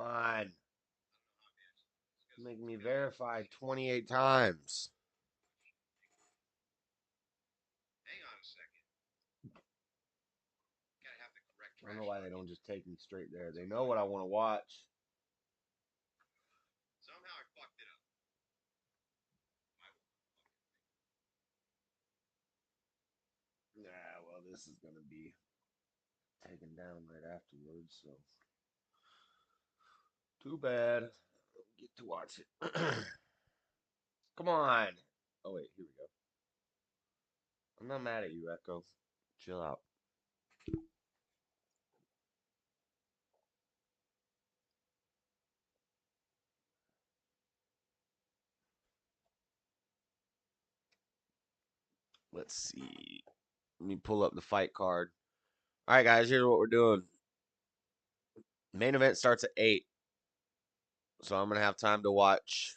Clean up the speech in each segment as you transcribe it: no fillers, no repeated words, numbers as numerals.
on. Make me verify 28 times. I don't know why they don't just take me straight there. They know what I want to watch. Yeah, well, this is going to be taken down right afterwards, so too bad. I don't get to watch it. Come on. Oh, wait, here we go. I'm not mad at you, Echo. Chill out. Let's see. Let me pull up the fight card. All right, guys, here's what we're doing. Main event starts at 8. So I'm going to have time to watch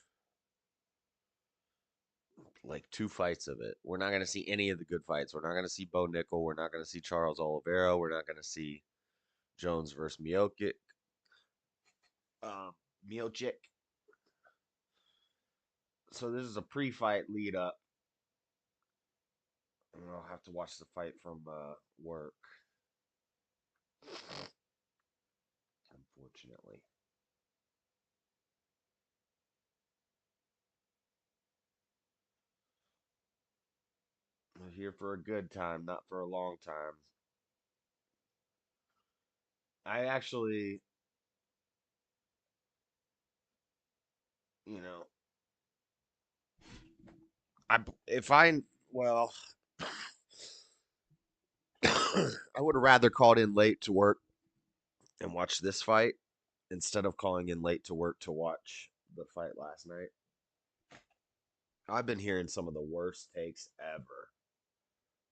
like 2 fights of it. We're not going to see any of the good fights. We're not going to see Bo Nickel. We're not going to see Charles Oliveira. We're not going to see Jones versus Miocic. Um, Miocic. So this is a pre-fight lead up. And I'll have to watch the fight from work. Unfortunately. I'm here for a good time, not for a long time. I actually, you know, I if I well, I would have rather called in late to work and watch this fight instead of calling in late to work to watch the fight last night. I've been hearing some of the worst takes ever.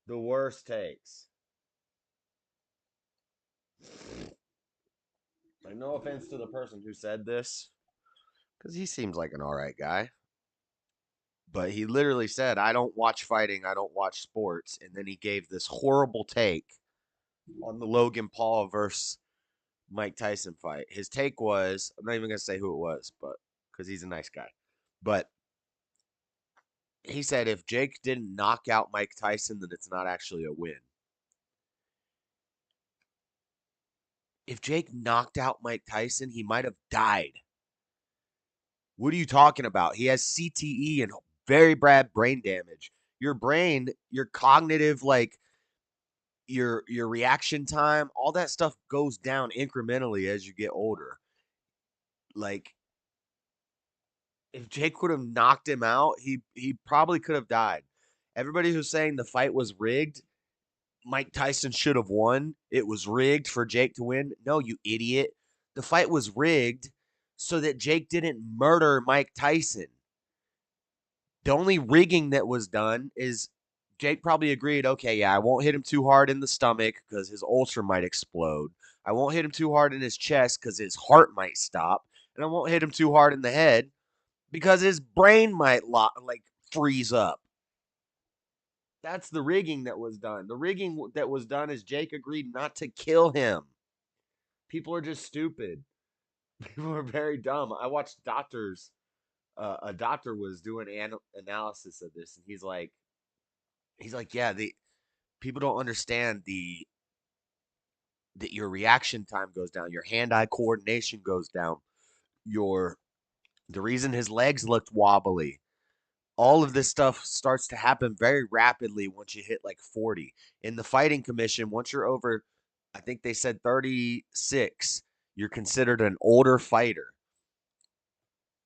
The worst takes. Like, no offense to the person who said this, because he seems like an alright guy. But he literally said, I don't watch fighting, I don't watch sports. And then he gave this horrible take on the Logan Paul versus Mike Tyson fight. His take was, I'm not even going to say who it was, but because he's a nice guy. But he said if Jake didn't knock out Mike Tyson, then it's not actually a win. If Jake knocked out Mike Tyson, he might have died. What are you talking about? He has CTE and very bad brain damage. Your brain, your cognitive, like your reaction time, all that stuff goes down incrementally as you get older. Like if Jake would have knocked him out, he probably could have died. Everybody who's saying the fight was rigged, Mike Tyson should have won. It was rigged for Jake to win. No, you idiot. The fight was rigged so that Jake didn't murder Mike Tyson. The only rigging that was done is Jake probably agreed, okay, yeah, I won't hit him too hard in the stomach because his ulcer might explode. I won't hit him too hard in his chest because his heart might stop. And I won't hit him too hard in the head because his brain might freeze up. That's the rigging that was done. The rigging that was done is Jake agreed not to kill him. People are just stupid. People are very dumb. I watched doctors. A doctor was doing analysis of this, and he's like, yeah, the people don't understand the that your reaction time goes down, your hand-eye coordination goes down, your the reason his legs looked wobbly. All of this stuff starts to happen very rapidly once you hit like 40. In the fighting commission, once you're over, I think they said 36, you're considered an older fighter.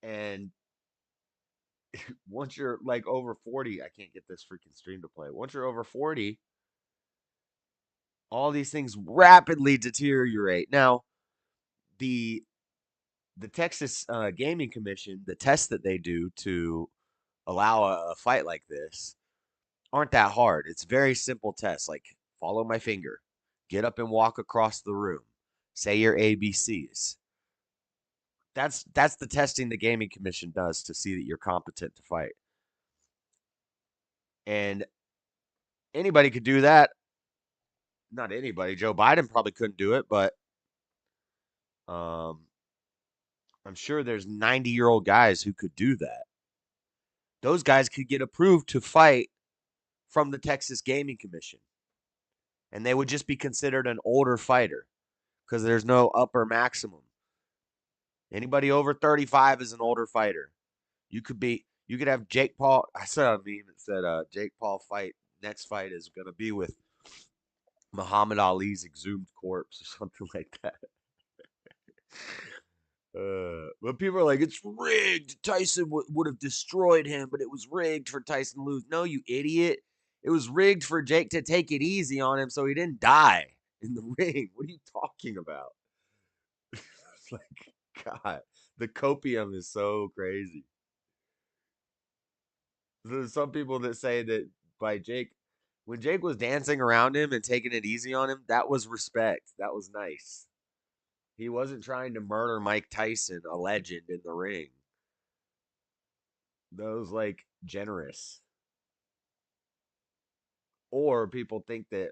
And once you're like over 40, I can't get this freaking stream to play. Once you're over 40, all these things rapidly deteriorate. Now, the the Texas Gaming Commission, the tests that they do to allow a fight like this aren't that hard. It's very simple tests like follow my finger, get up and walk across the room, say your ABCs. That's the testing the Gaming Commission does to see that you're competent to fight. And anybody could do that. Not anybody. Joe Biden probably couldn't do it, but um I'm sure there's 90-year-old guys who could do that. Those guys could get approved to fight from the Texas Gaming Commission, and they would just be considered an older fighter because there's no upper maximum. Anybody over 35 is an older fighter. You could have Jake Paul. I saw a meme that said Jake Paul next fight is gonna be with Muhammad Ali's exhumed corpse or something like that. But people are like, it's rigged. Tyson would have destroyed him, but it was rigged for Tyson to lose. No, you idiot. It was rigged for Jake to take it easy on him so he didn't die in the ring. What are you talking about? It's like, God, the copium is so crazy. There's some people that say that by Jake, when Jake was dancing around him and taking it easy on him, that was respect. That was nice. He wasn't trying to murder Mike Tyson, a legend in the ring. That was like generous. Or people think that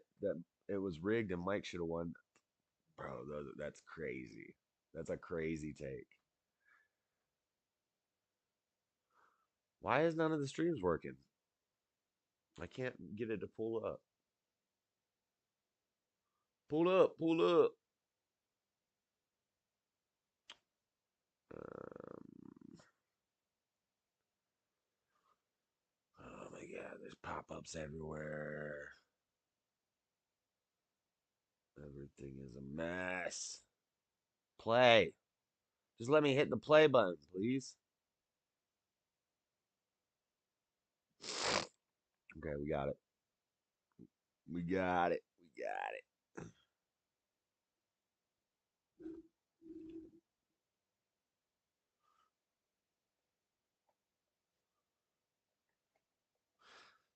it was rigged and Mike should have won. Bro, that's crazy. That's a crazy take. Why is none of the streams working? I can't get it to pull up. Pull up, pull up. Oh my god, there's pop-ups everywhere. Everything is a mess. Play. Just let me hit the play button, please. Okay, we got it. We got it. We got it.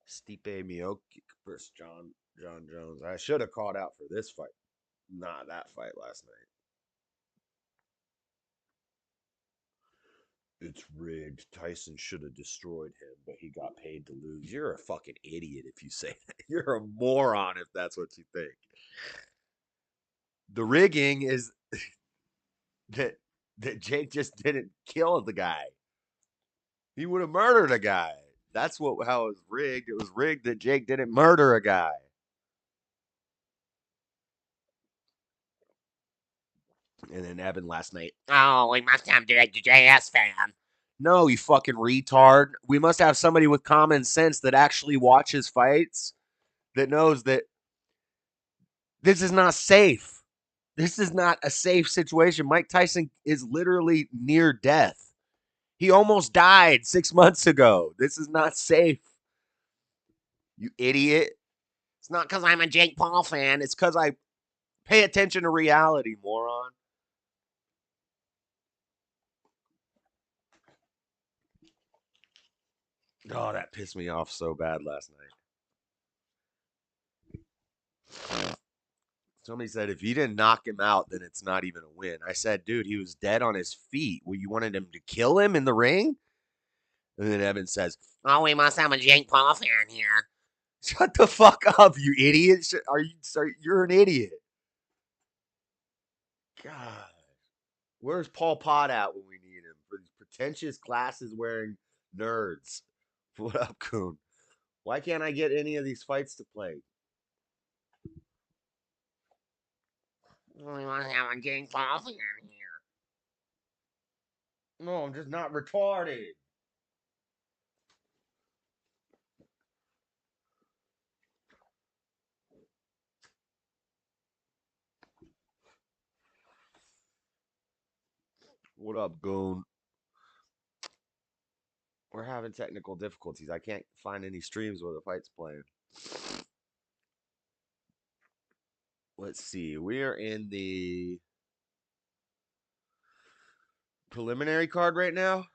Stipe Miocic versus John Jones. I should have called out for this fight, not that fight last night. It's rigged. Tyson should have destroyed him, but he got paid to lose. You're a fucking idiot if you say that. You're a moron if that's what you think. The rigging is that Jake just didn't kill the guy. He would have murdered a guy. That's how it was rigged. It was rigged that Jake didn't murder a guy. And then Evan last night. Oh, we must have Direct JS fan. No, you fucking retard. We must have somebody with common sense that actually watches fights that knows that this is not safe. This is not a safe situation. Mike Tyson is literally near death. He almost died 6 months ago. This is not safe. You idiot. It's not because I'm a Jake Paul fan. It's because I pay attention to reality, moron. Oh, that pissed me off so bad last night. Somebody said if you didn't knock him out, then it's not even a win. I said, dude, he was dead on his feet. Well, you wanted him to kill him in the ring? And then Evan says, oh, we must have a Jake Paul fan here. Shut the fuck up, you idiot. You're an idiot. God. Where's Paul Pot at when we need him? For these pretentious glasses wearing nerds. What up, Coon? Why can't I get any of these fights to play? We want to have a Jake Paul fan here. No, I'm just not retarded. What up, Goon? We're having technical difficulties. I can't find any streams where the fight's playing. Let's see. We are in the preliminary card right now.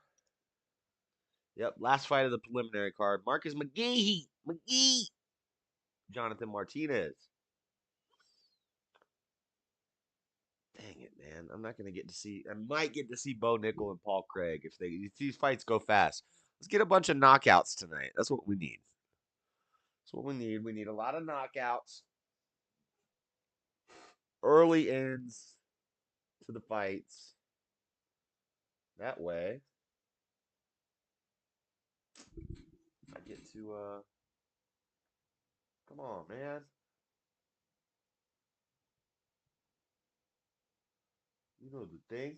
Yep, last fight of the preliminary card. Marcus McGee, Jonathan Martinez. Dang it, man! I'm not gonna get to see. I might get to see Bo Nickel and Paul Craig if these fights go fast. Let's get a bunch of knockouts tonight. That's what we need. That's what we need. We need a lot of knockouts, early ends to the fights. That way, I get to come on, man. You know the thing.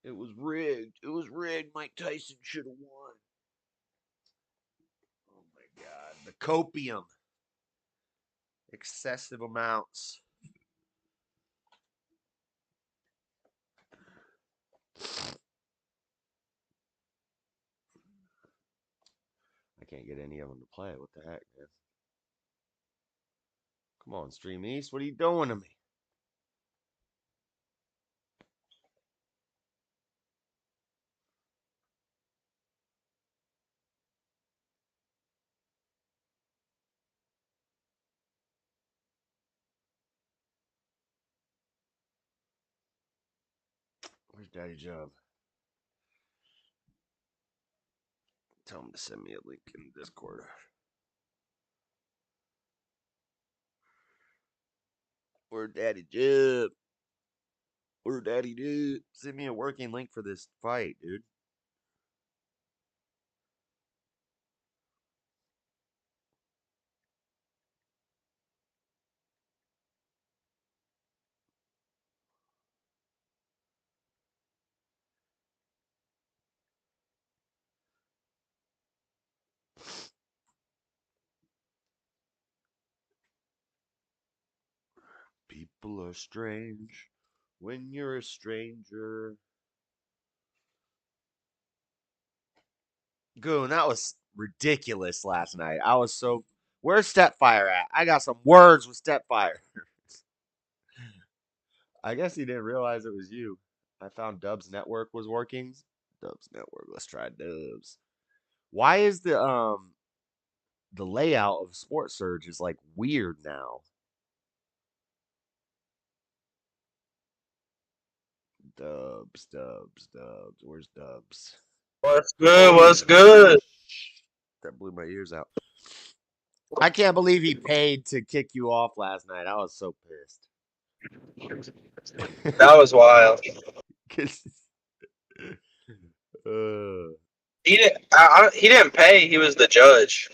It was rigged. It was rigged. Mike Tyson should have won. Oh my god. The copium. Excessive amounts. I can't get any of them to play. What the heck, man? Come on, Stream East. What are you doing to me? Where's Daddy Job? Tell him to send me a link in Discord. Where Daddy Job? Where Daddy dude? Send me a working link for this fight, dude. People are strange when you're a stranger. Goon, that was ridiculous last night. I was so. Where's Stepfire at? I got some words with Stepfire. I guess he didn't realize it was you. I found Dub's network was working. Dub's network. Let's try Dub's. Why is the layout of Sports Surge is like weird now? Dubs. Where's Dubs? What's good? What's good? That blew my ears out. I can't believe he paid to kick you off last night. I was so pissed. That was wild. 'Cause- uh, He didn't pay. He was the judge.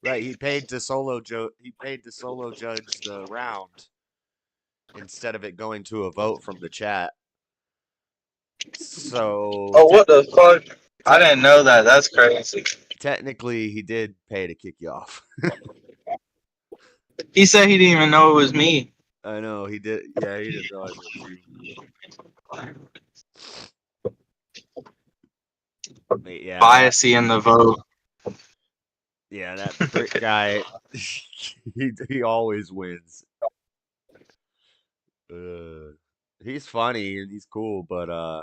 right, he paid to solo judge the round instead of it going to a vote from the chat. So Oh, what the fuck? I didn't know that. That's crazy. technically, he did pay to kick you off. He said he didn't even know it was me. I know he did. Yeah, he didn't realize it was you. Yeah, Biasy in the vote. yeah, that prick guy. he always wins. He's funny and he's cool, but I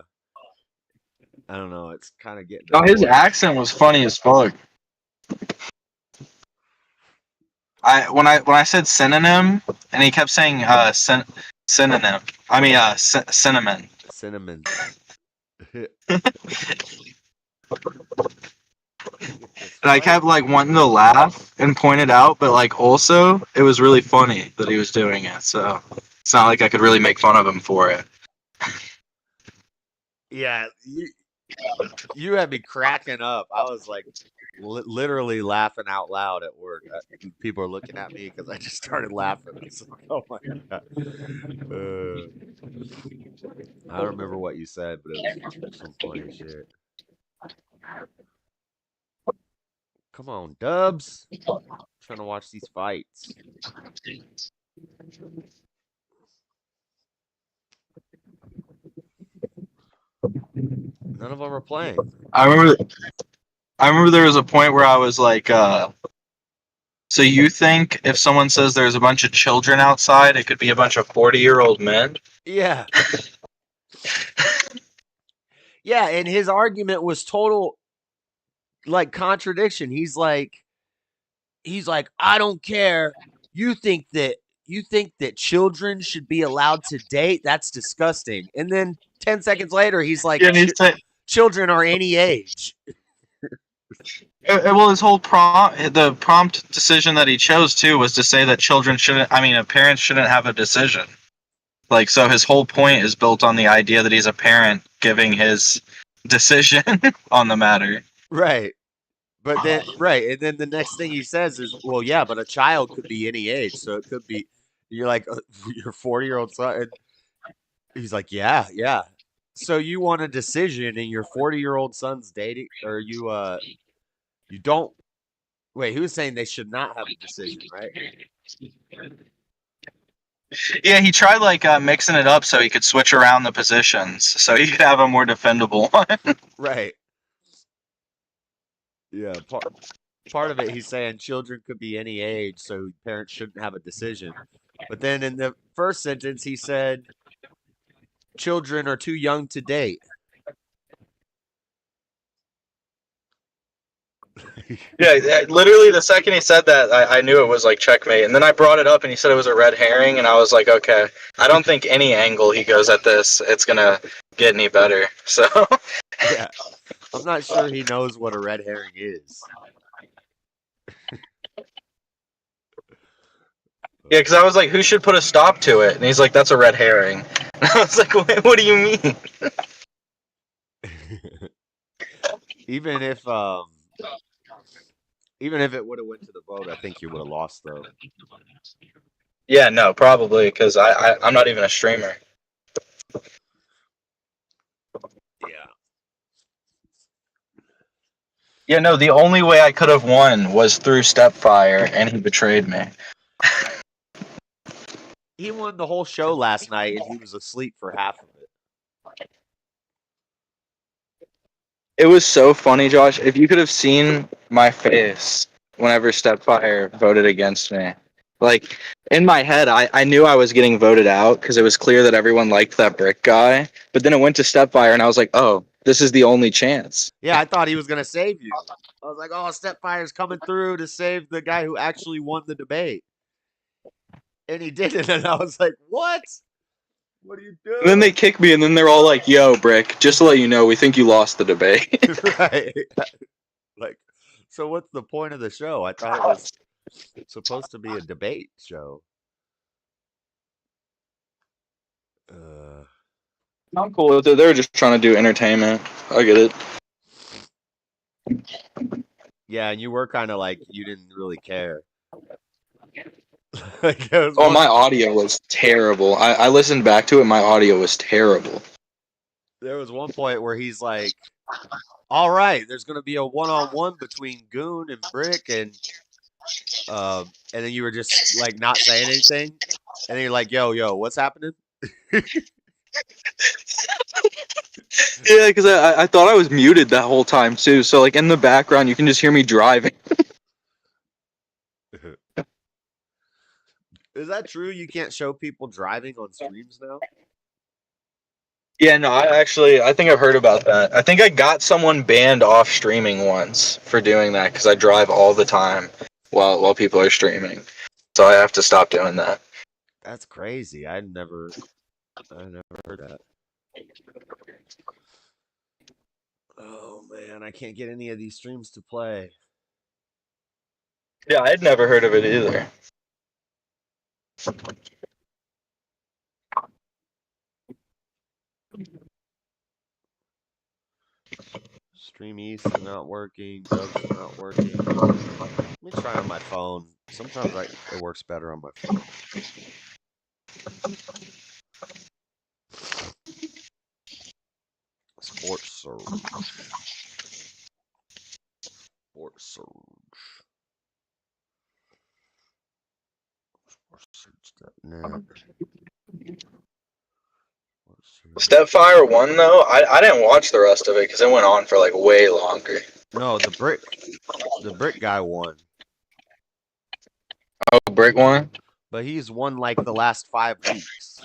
don't know. It's kind of getting Oh, his annoying. accent was funny as fuck. When I said synonym, and he kept saying synonym. I mean cinnamon. Cinnamon. And I kept like wanting to laugh and point it out, but like also it was really funny that he was doing it. So it's not like I could really make fun of him for it. Yeah, you had me cracking up. I was like literally laughing out loud at work. People are looking at me because I just started laughing. It's like, oh my god. I don't remember what you said, but it was some funny shit. Come on, Dubs. I'm trying to watch these fights. None of them are playing. I remember there was a point where I was like, so you think if someone says there's a bunch of children outside, it could be a bunch of 40-year-old men? Yeah. Yeah, and his argument was total like contradiction. He's like, I don't care. You think that you think that children should be allowed to date? That's disgusting. And then 10 seconds later, he's like, Yeah, and he's saying, children are any age. well, his whole the prompt decision that he chose too was to say that children shouldn't. I mean, parents shouldn't have a decision. Like, so his whole point is built on the idea that he's a parent giving his decision on the matter. Right. But then, right. And then the next thing he says is, well, yeah, but a child could be any age. So it could be, you're like, your 40-year-old son. And he's like, yeah, yeah. So you want a decision and your 40-year-old son's dating, or you don't, wait, he was saying they should not have a decision, right? Yeah, he tried like mixing it up so he could switch around the positions, so he could have a more defendable one. Right. Yeah. Part of it, he's saying children could be any age, so parents shouldn't have a decision. But then in the first sentence, he said children are too young to date. Yeah, literally the second he said that, I knew it was like checkmate. And then I brought it up and he said it was a red herring, and I was like, okay, I don't think any angle he goes at this, it's gonna get any better. So Yeah. I'm not sure he knows what a red herring is. yeah, because I was like, who should put a stop to it? And he's like, that's a red herring. And I was like, what do you mean? Even if it would have went to the vote, I think you would have lost though. Yeah, no, probably because I'm not even a streamer. Yeah. Yeah, no, the only way I could have won was through Stepfire, and he betrayed me. He won the whole show last night and he was asleep for half of it. It was so funny, Josh. If you could have seen my face whenever Stepfire voted against me. Like, in my head, I knew I was getting voted out because it was clear that everyone liked that brick guy. But then it went to Stepfire, and I was like, oh, this is the only chance. Yeah, I thought he was gonna save you. I was like, oh, Stepfire's coming through to save the guy who actually won the debate. And he didn't, and I was like, what? What are you doing? And then they kick me, and then they're all like, yo, Brick, just to let you know, we think you lost the debate. Right. Like, so what's the point of the show? I thought it was supposed to be a debate show. I'm cool with it. They were just trying to do entertainment. I get it. Yeah, and you were kind of like you didn't really care. Like, Oh, my audio was terrible. I listened back to it. My audio was terrible. There was one point where he's like, all right, there's going to be a one-on-one between Goon and Brick, and then you were just like not saying anything, and then you're like, yo, what's happening? Yeah, because I thought I was muted that whole time too. So like in the background, you can just hear me driving. Is that true? You can't show people driving on streams now? Yeah, no, I think I've heard about that. I think I got someone banned off streaming once for doing that because I drive all the time while people are streaming. So I have to stop doing that. That's crazy. I never heard that. Oh man, I can't get any of these streams to play. Yeah, I had never heard of it either. Stream East is not working. Dubs is not working. Let me try on my phone. Sometimes it works better on my phone. Sports Surge. Sports Surge. SportsSurge.net. Stepfire won though. I didn't watch the rest of it because it went on for like way longer. No, the brick guy won. Oh, Brick won? But he's won like the last 5 weeks.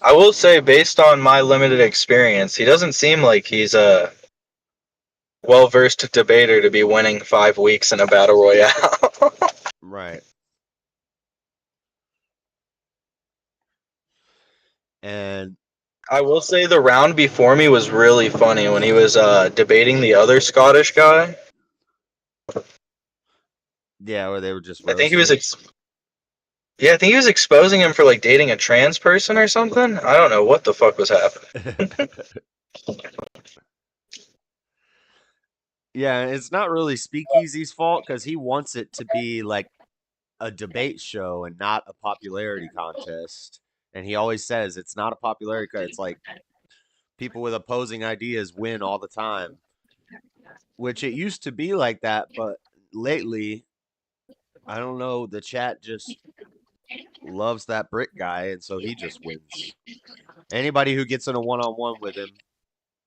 I will say, based on my limited experience, he doesn't seem like he's well-versed debater to be winning 5 weeks in a battle royale. Right. And I will say the round before me was really funny when he was debating the other Scottish guy. yeah, where they were just I think he was roasting. yeah, I think he was exposing him for like dating a trans person or something. I don't know what the fuck was happening. Yeah, it's not really Speakeasy's fault because he wants it to be like a debate show and not a popularity contest. And he always says it's not a popularity contest. It's like people with opposing ideas win all the time, which it used to be like that, but lately, I don't know, the chat just loves that brick guy, and so he just wins. Anybody who gets in a one-on-one with him,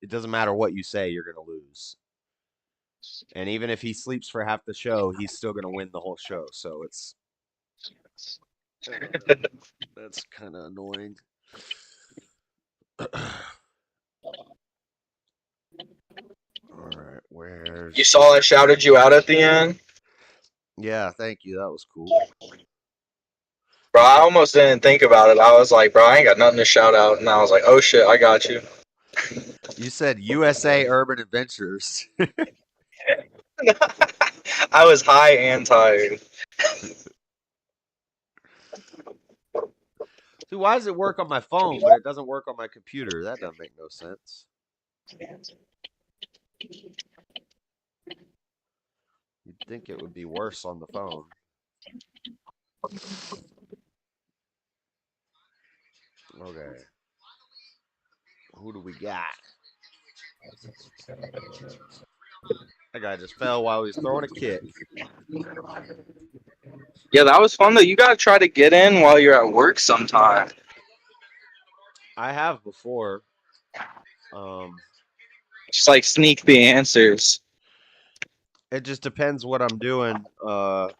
it doesn't matter what you say, you're going to lose. And even if he sleeps for half the show, he's still going to win the whole show. So it's that's kind of annoying. All right, You where's? saw I shouted you out at the end? Yeah, thank you. That was cool. Bro, You I said almost didn't think about it. I was like, bro, I ain't got nothing to shout out. And I was like, oh shit, I got you. you said USA Urban Adventures. I was high and tired. See, why does it work on my phone, but it doesn't work on my computer? That doesn't make no sense. You'd think it would be worse on the phone. Okay. Who do we got? That guy just fell while he was throwing a kick. Yeah, that was fun though. You gotta try to get in while you're at work sometime. I have before. Um, Just like sneak the answers. it just depends what I'm doing. Because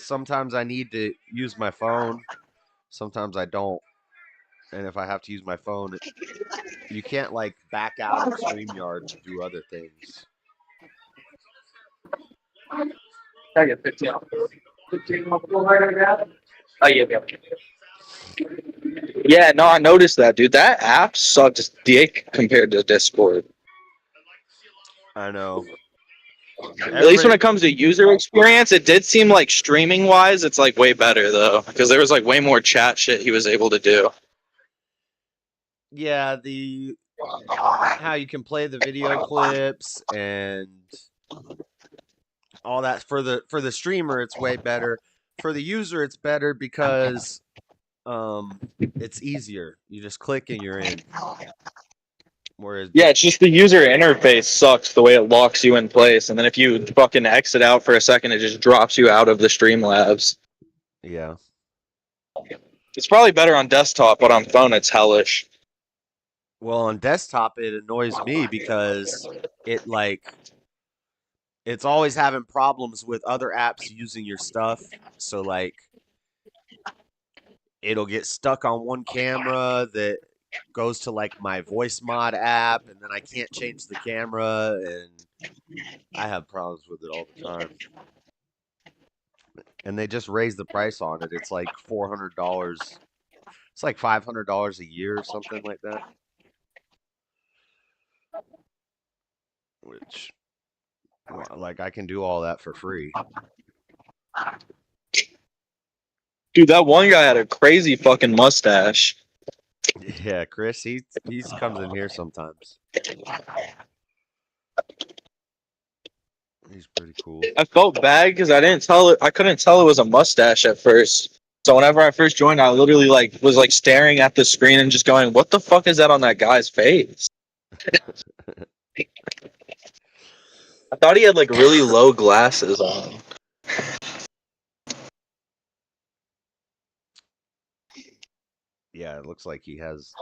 sometimes I need to use my phone, sometimes I don't. And if I have to use my phone, you can't like back out of StreamYard to do other things. I get 15. 15 Oh, yeah. Yeah, no, I noticed that, dude. That app sucks dick compared to Discord. I know. At least when Everybody, it comes to user experience, it did seem like streaming wise, it's like way better though, because there was like way more chat shit he was able to do. yeah, the how you can play the video clips and all that for the streamer, it's way better. For the user, it's better because um, it's easier. You just click and you're in. Whereas Yeah, this, it's just the user interface sucks the way it locks you in place, and then if you fucking exit out for a second, it just drops you out of the Streamlabs. yeah. It's probably better on desktop, but on phone it's hellish. Well, on desktop, it annoys me because it like it's always having problems with other apps using your stuff. So like it'll get stuck on one camera that goes to like my voice mod app, and then I can't change the camera, and I have problems with it all the time. And they just raised the price on it. It's like $400. It's like $500 a year or something like that. Which, well, like, I can do all that for free. Dude, that one guy had a crazy fucking mustache. Yeah, Chris, he's comes in here sometimes. He's pretty cool. I felt bad because I couldn't tell it was a mustache at first. So whenever I first joined, I literally like was like staring at the screen and just going, "What the fuck is that on that guy's face?" I thought he had like really low glasses on. Yeah, it looks like he has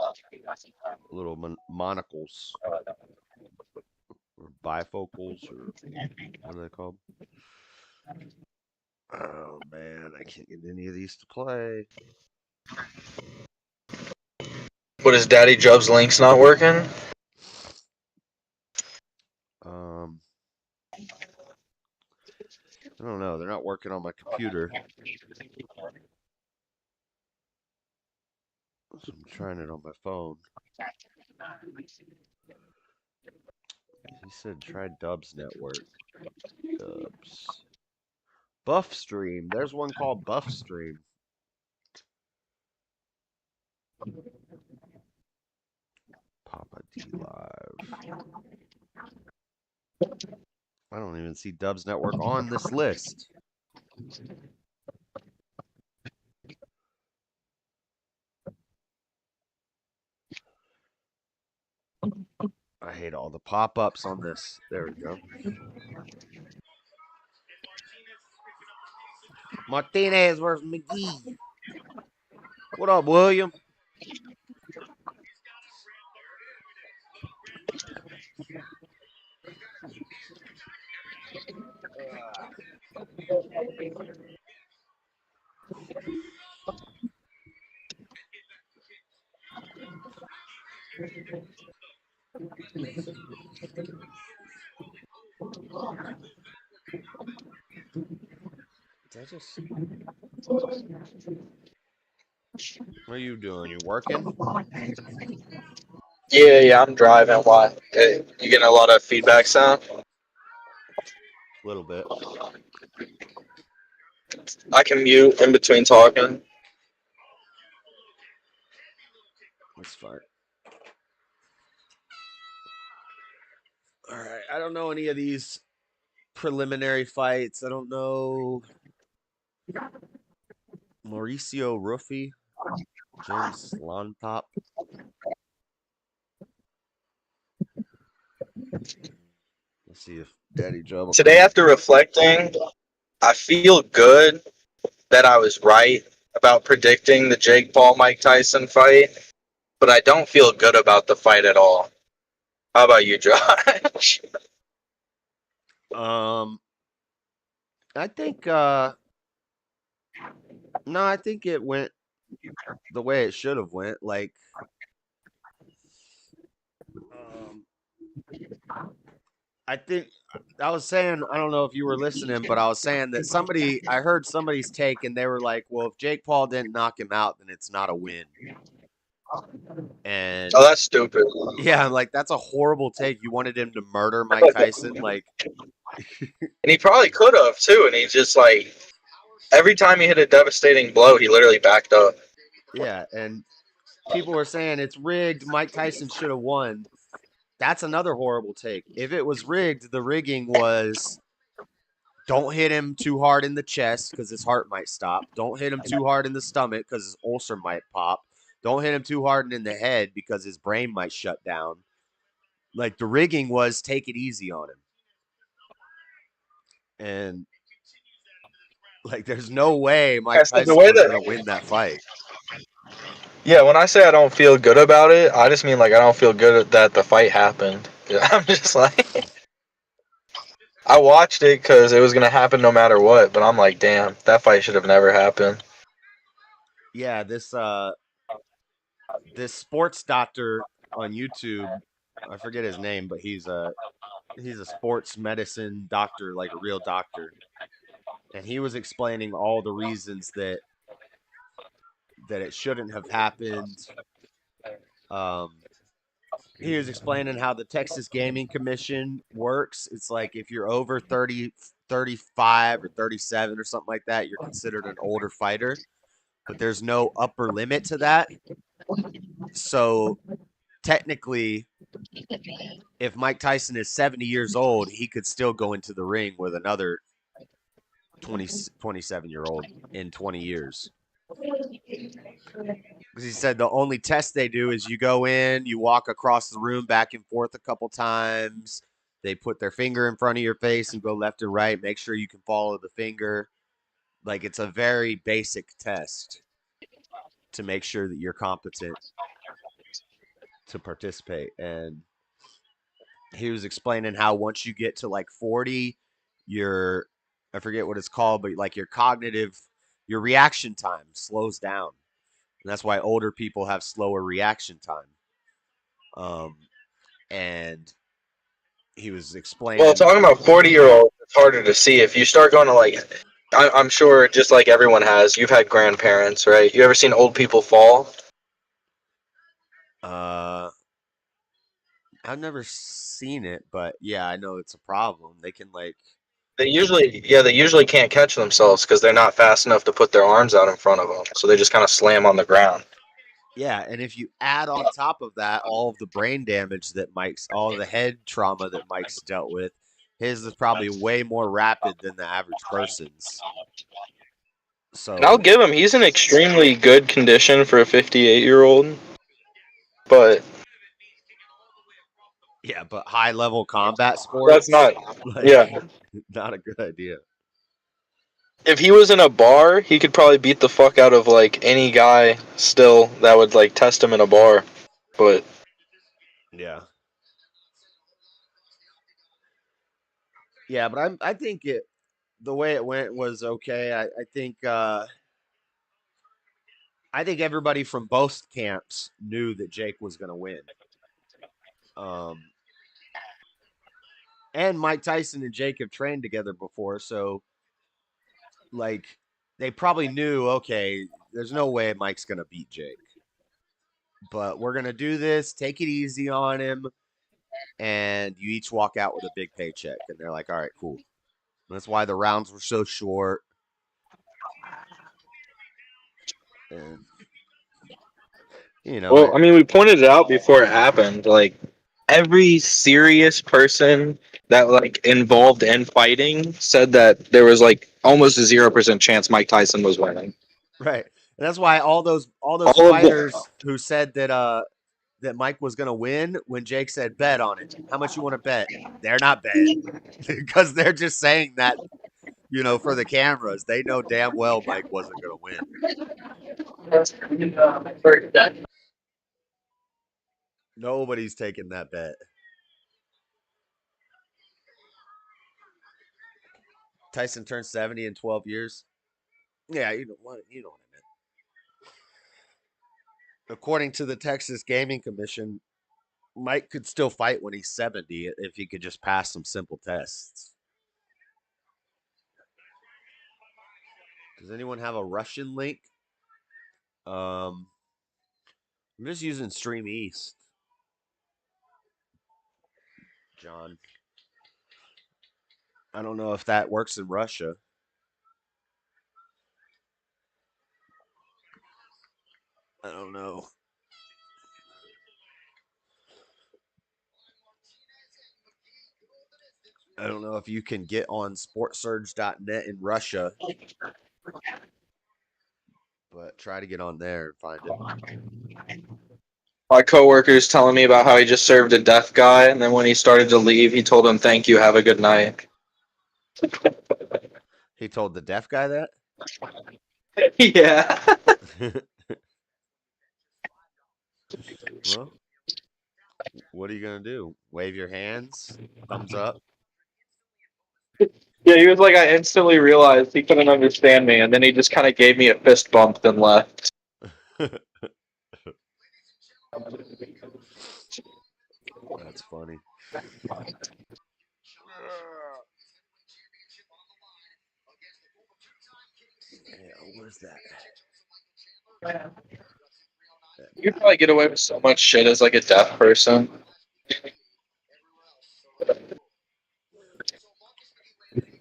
little monocles or bifocals or what are they called? Oh man, I can't get any of these to play. What is Daddy Jub's links not working? I don't know. They're not working on my computer. So I'm trying it on my phone. He said try Dubs Network. Dubs. Buff Stream. There's one called Buff Stream. Papa D Live. I don't even see Dubs Network on this list. I hate all the pop-ups on this. There we go. Martinez versus McGee. What up, William? I just. What are you doing? You working? Yeah, I'm driving. Why? You getting a lot of feedback sound? A little bit. I can mute in between talking. That's fine. All right. I don't know any of these preliminary fights. I don't know Mauricio Rufy, James Lontop. Let's see if Daddy Joe will Today, come. after reflecting, I feel good that I was right about predicting the Jake Paul Mike Tyson fight, but I don't feel good about the fight at all. How about you, Josh? Um, I think no, I think it went the way it should have went. Like, um, I think I was saying, I don't know if you were listening, but I was saying that I heard somebody's take, and they were like, "Well, if Jake Paul didn't knock him out, then it's not a win." And Oh, that's stupid. yeah, I'm like, that's a horrible take. You wanted him to murder Mike Tyson, like, And he probably could have too. And he just like every time he hit a devastating blow, he literally backed up. yeah. And people were saying it's rigged. Mike Tyson should have won. That's another horrible take. If it was rigged, the rigging was don't hit him too hard in the chest because his heart might stop. Don't hit him too hard in the stomach because his ulcer might pop. Don't hit him too hard in the head because his brain might shut down. Like the rigging was take it easy on him. And like there's no way I Mike said the Tyson way was going to that win that fight. yeah, when I say I don't feel good about it, I just mean like I don't feel good that the fight happened. I'm just like I watched it because it was gonna happen no matter what, but I'm like, damn, that fight should have never happened. Yeah, this sports doctor on YouTube, I forget his name, but he's a sports medicine doctor, like a real doctor. And he was explaining all the reasons that it shouldn't have happened. Um, he was explaining how the Texas Gaming Commission works. It's like if you're over 30, 35 or 37 or something like that, you're considered an older fighter, but there's no upper limit to that. So technically, if Mike Tyson is 70 years old, he could still go into the ring with another 27-year old in 20 years. Because he said the only test they do is you go in, you walk across the room back and forth a couple times. They put their finger in front of your face and go left and right. Make sure you can follow the finger. Like it's a very basic test to make sure that you're competent to participate. And he was explaining how once you get to like 40, your I forget what it's called, but like your reaction time slows down. And that's why older people have slower reaction time. Um, and he was Well, explaining. talking about 40-year-olds, it's harder to see. If you start going to like, I'm sure just like everyone has, you've had grandparents, right? You ever seen old people fall? Uh, I've never seen it, but yeah, I know it's a problem. They can like, They usually can't catch themselves because they're not fast enough to put their arms out in front of them. So they just kind of slam on the ground. yeah, and if you add on top of that all of the brain damage that Mike's, all of the head trauma that Mike's dealt with, his is probably way more rapid than the average person's. And I'll So give him, he's in extremely good condition for a 58-year-old. But yeah, but high level combat that's sports, not, like, yeah. not a good idea. If he was in a bar, he could probably beat the fuck out of like any guy still that would like test him in a bar. But Yeah. Yeah, but I think it the way it went was okay. I think everybody from both camps knew that Jake was going to win. Um, and Mike Tyson and Jake have trained together before, so like they probably knew, okay, there's no way Mike's going to beat Jake. But we're going to do this, take it easy on him, and you each walk out with a big paycheck. And they're like, all right, cool. And that's why the rounds were so short. And, well, it, I mean, we pointed it out before it happened. Like every serious person that like involved in fighting said that there was like almost a 0% chance Mike Tyson was winning. right. And that's why all those All of them. fighters who said that Mike was going to win, when Jake said bet on it, how much you want to bet? They're not betting because they're just saying that, for the cameras. They know damn well Mike wasn't going to win. Nobody's taking that bet. Tyson turned 70 in 12 years. Yeah, you know what I meant. According to the Texas Gaming Commission, Mike could still fight when he's 70 if he could just pass some simple tests. Does anyone have a Russian link? Um, I'm just using Stream East, John. I don't know if that works in Russia. I don't know. I don't know if you can get on sportsurge.net in Russia, but try to get on there and find it. My coworker's telling me about how he just served a deaf guy, and then when he started to leave, he told him, "Thank you, have a good night." He told the deaf guy that? Yeah. Well, what are you going to do? Wave your hands? Thumbs up? Yeah, he was like, I instantly realized he couldn't understand me, and then he just kind of gave me a fist bump and left. That's funny. Yeah, where's that? You could probably get away with so much shit as like a deaf person.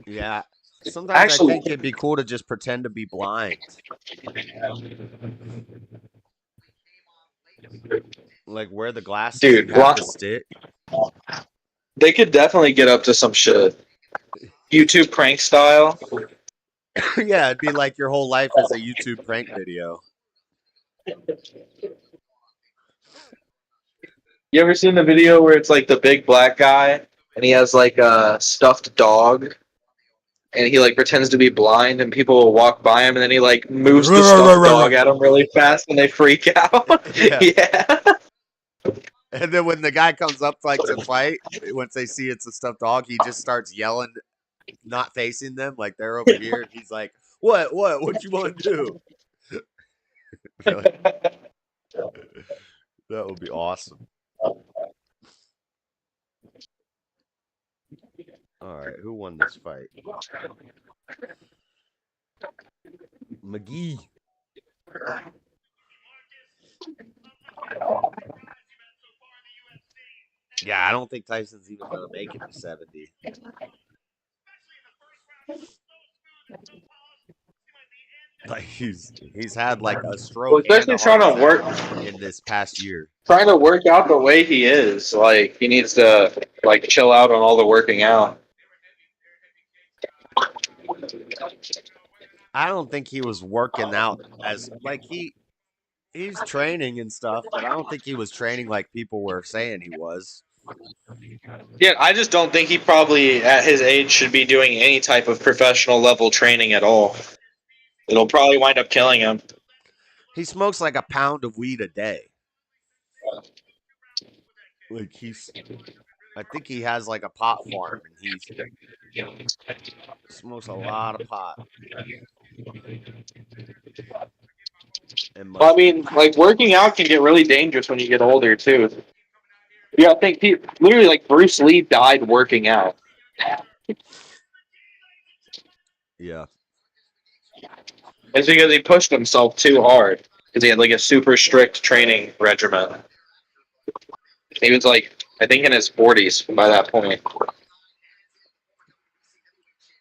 Yeah. Sometimes I Actually, think it'd be cool to just pretend to be blind. Like wear the glasses and dude, have the stick. they could definitely get up to some shit. YouTube prank style. Yeah, it'd be like your whole life is a YouTube prank video. You ever seen the video where it's like the big black guy and he has like a stuffed dog and he like pretends to be blind and people will walk by him and then he like moves the stuffed dog at them really fast and they freak out? Yeah. Yeah. And then when the guy comes up like to fight, once they see it's a stuffed dog, he just starts yelling, not facing them, like they're over here, and he's like, "What you want to do?" They're like, that would be awesome. All right, who won this fight? McGee. Yeah, I don't think Tyson's even gonna make it to 70. Like he's had like a Well, stroke and especially a heart attack in this past year. trying to work out the way he is. Like he needs to like chill out on all the working out. I don't think he was working out as like he's training and stuff, but I don't think he was training like people were saying he was. Yeah, I just don't think he probably at his age should be doing any type of professional level training at all. It'll probably wind up killing him. He smokes like a pound of weed a day. Like I think he has like a pot farm and he smokes a lot of pot and Well, I mean, mushrooms. like working out can get really dangerous when you get older too. Yeah, I think literally like Bruce Lee died working out. Yeah. It's because he pushed himself too hard because he had like a super strict training regimen. He was like, I think in his 40s by that point.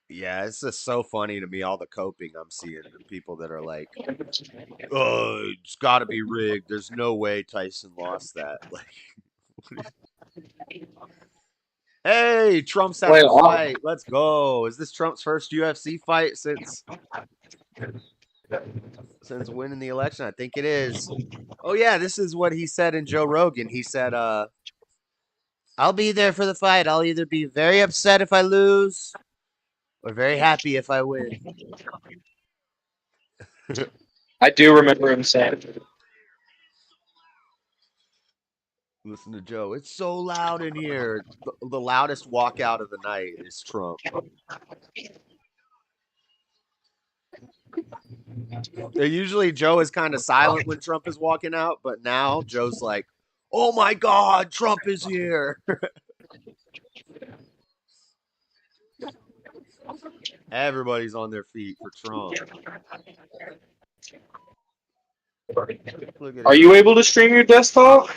Yeah, it's just so funny to me all the coping I'm seeing and people that are like, "Oh, it's got to be rigged. There's no way Tyson lost that." Like, hey, Trump's at Wait, the fight. Let's go. Is this Trump's first UFC fight since winning the election? I think it is. Oh yeah, this is what he said in Joe Rogan. He said, I'll be there for the fight. I'll either be very upset if I lose or very happy if I win." I do remember him saying, Listen to Joe. It's so loud in here. The loudest walkout of the night is Trump. Usually Joe is kind of silent when Trump is walking out, but now Joe's like, "Oh my God, Trump is here!" Everybody's on their feet for Trump. Look at "Are him. you able to stream your desktop?"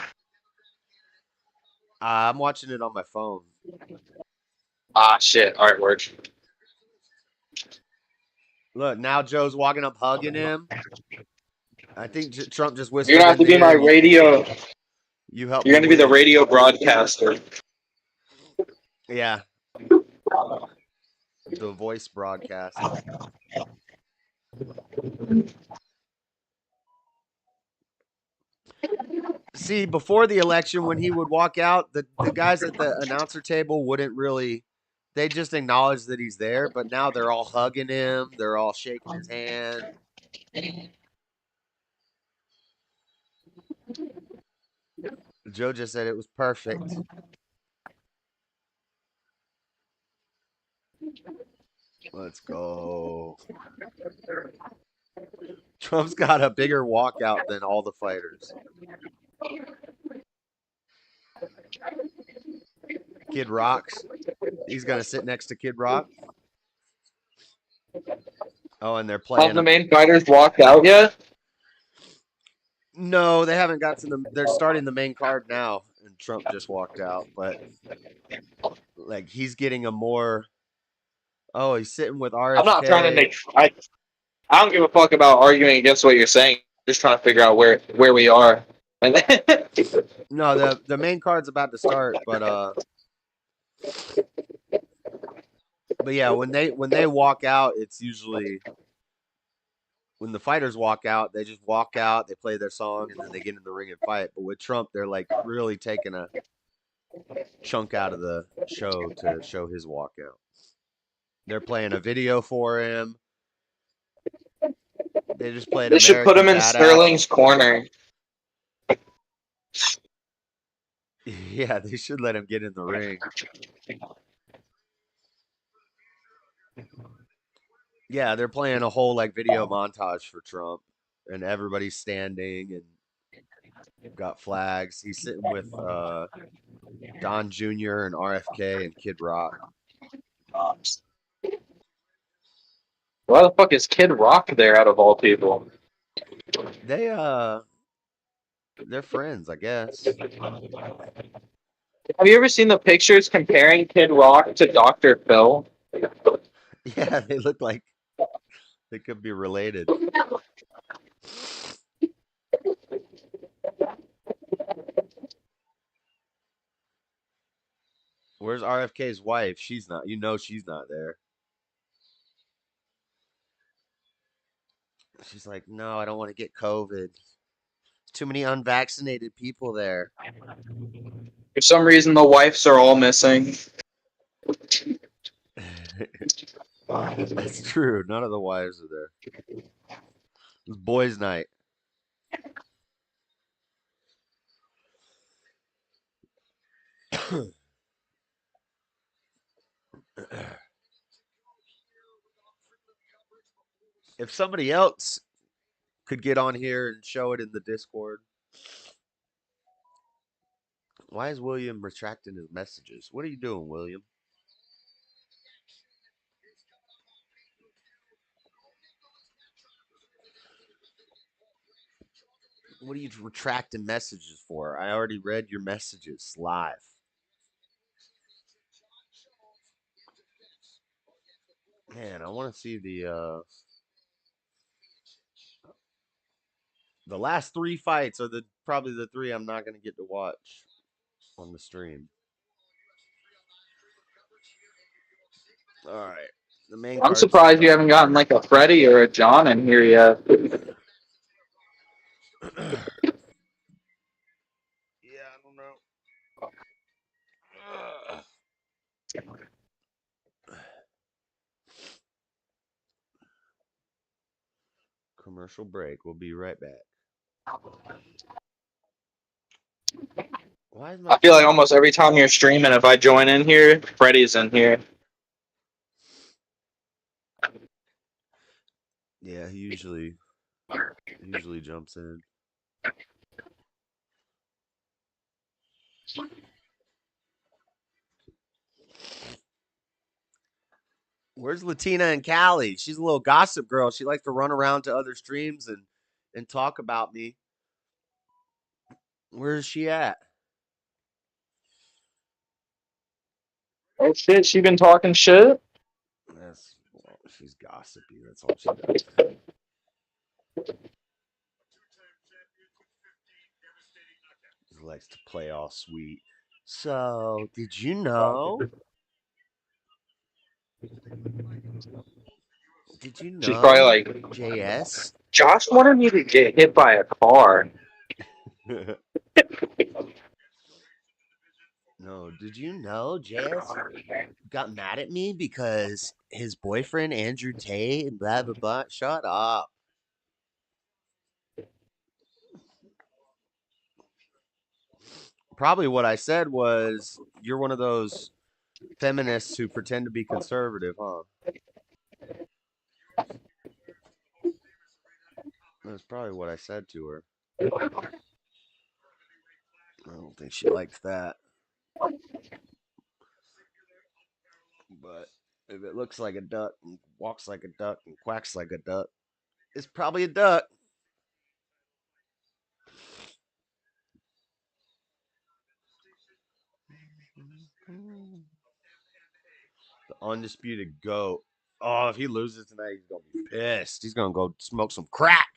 I'm watching it on my phone. Ah, shit. All right, works. Look, now Joe's walking up, hugging him. I think Trump just You're whispered gonna have in to the be my ear, radio. "You helped You're me gonna be the win." radio broadcaster. Yeah, the voice broadcast. See, before the election, when he would walk out, the guys at the announcer table wouldn't really. They just acknowledge that he's there, but now they're all hugging him. They're all shaking his hand. Joe just said it was perfect. Let's go. Trump's got a bigger walkout than all the fighters. Kid Rock's. He's gonna sit next to Kid Rock. Oh, and they're Have playing the a. main fighters walked out yet? No, they haven't got to the. They're starting the main card now, and Trump just walked out. But like he's getting a more. Oh, he's sitting with I'm not trying to RFK. make. I don't give a fuck about arguing against what you're saying. Just trying to figure out where we are. And No, the main card's about to start, but yeah, when they walk out, it's usually when the fighters walk out, they just walk out, they play their song, and then they get in the ring and fight. But with Trump, they're like really taking a chunk out of the show to show his walkout. They're playing a video for him. They just played they should put American him in Badass. Sterling's corner. Yeah, they should let him get in the ring. Yeah, they're playing a whole like video montage for Trump, and everybody's standing and got flags. He's sitting with Don Jr. and RFK and Kid Rock. Why the fuck is Kid Rock there out of all people? They they're friends, I guess. Have you ever seen the pictures comparing Kid Rock to Dr. Phil? Yeah, they look like they could be related. Where's RFK's wife? She's not. You know she's not there. She's like, no, I don't want to get COVID. Too many unvaccinated people there. For some reason, the wives are all missing. That's true. None of the wives are there. It was boys' night. If somebody else could get on here and show it in the Discord. Why is William retracting his messages? What are you doing, William? What are you retracting messages for? I already read your messages live. Man, I want to see the last three fights are the probably the three I'm not gonna get to watch on the stream. All right, the main I'm card's surprised you haven't gotten like a Freddie or a John in here yet. yeah, I don't know. Commercial break. We'll be right back. Why is my I feel like phone? almost every time you're streaming, if I join in here, Freddie's in here. Yeah, he usually jumps in. Where's Latina and Callie? She's a little gossip girl. She likes to run around to other streams and talk about me. Where is she at? Oh shit, she been talking shit? Well, she's gossipy. That's all she does. She likes to play all sweet. So, did you know? Did you She's probably know, like, JS? Josh wanted me to get hit by a car. No, did you know JS got mad at me because his boyfriend Andrew Tate and blah blah blah? Shut up. Probably what I said was, you're one of those feminists who pretend to be conservative, huh? That's probably what I said to her. I don't think she liked that. But if it looks like a duck and walks like a duck and quacks like a duck, it's probably a duck. The undisputed goat. Oh, if he loses tonight, he's gonna be pissed. He's gonna go smoke some crack.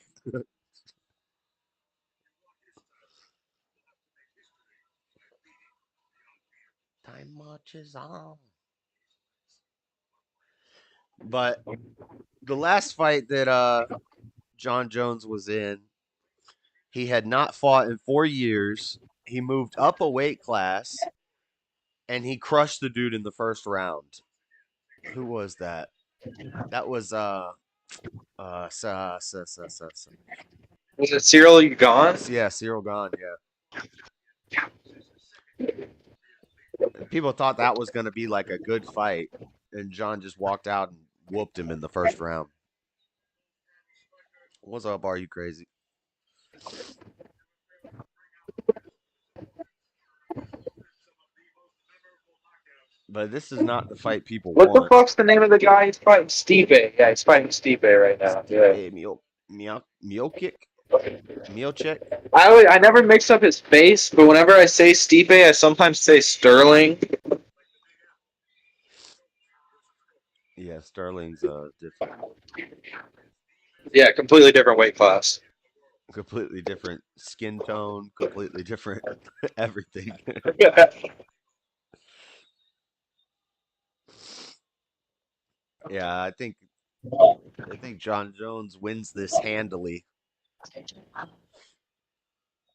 Time marches on. But the last fight that John Jones was in, he had not fought in 4 years. He moved up a weight class and he crushed the dude in the first round. Who was that? That was Was it Cyril you gone? yeah, Cyril Gahn, yeah. People thought that was going to be like a good fight, and John just walked out and whooped him in the first round. What's up? Are you crazy? But this is not the fight people What the want. fuck's the name of the guy he's fighting? Stipe. Yeah, he's fighting Stipe right now. Yeah. Stipe Miocic? Miocic? I never mix up his face, but whenever I say Stipe, I sometimes say Sterling. Yeah, Sterling's different. Yeah, completely different weight class. Completely different skin tone, completely different everything. Yeah, I think John Jones wins this handily.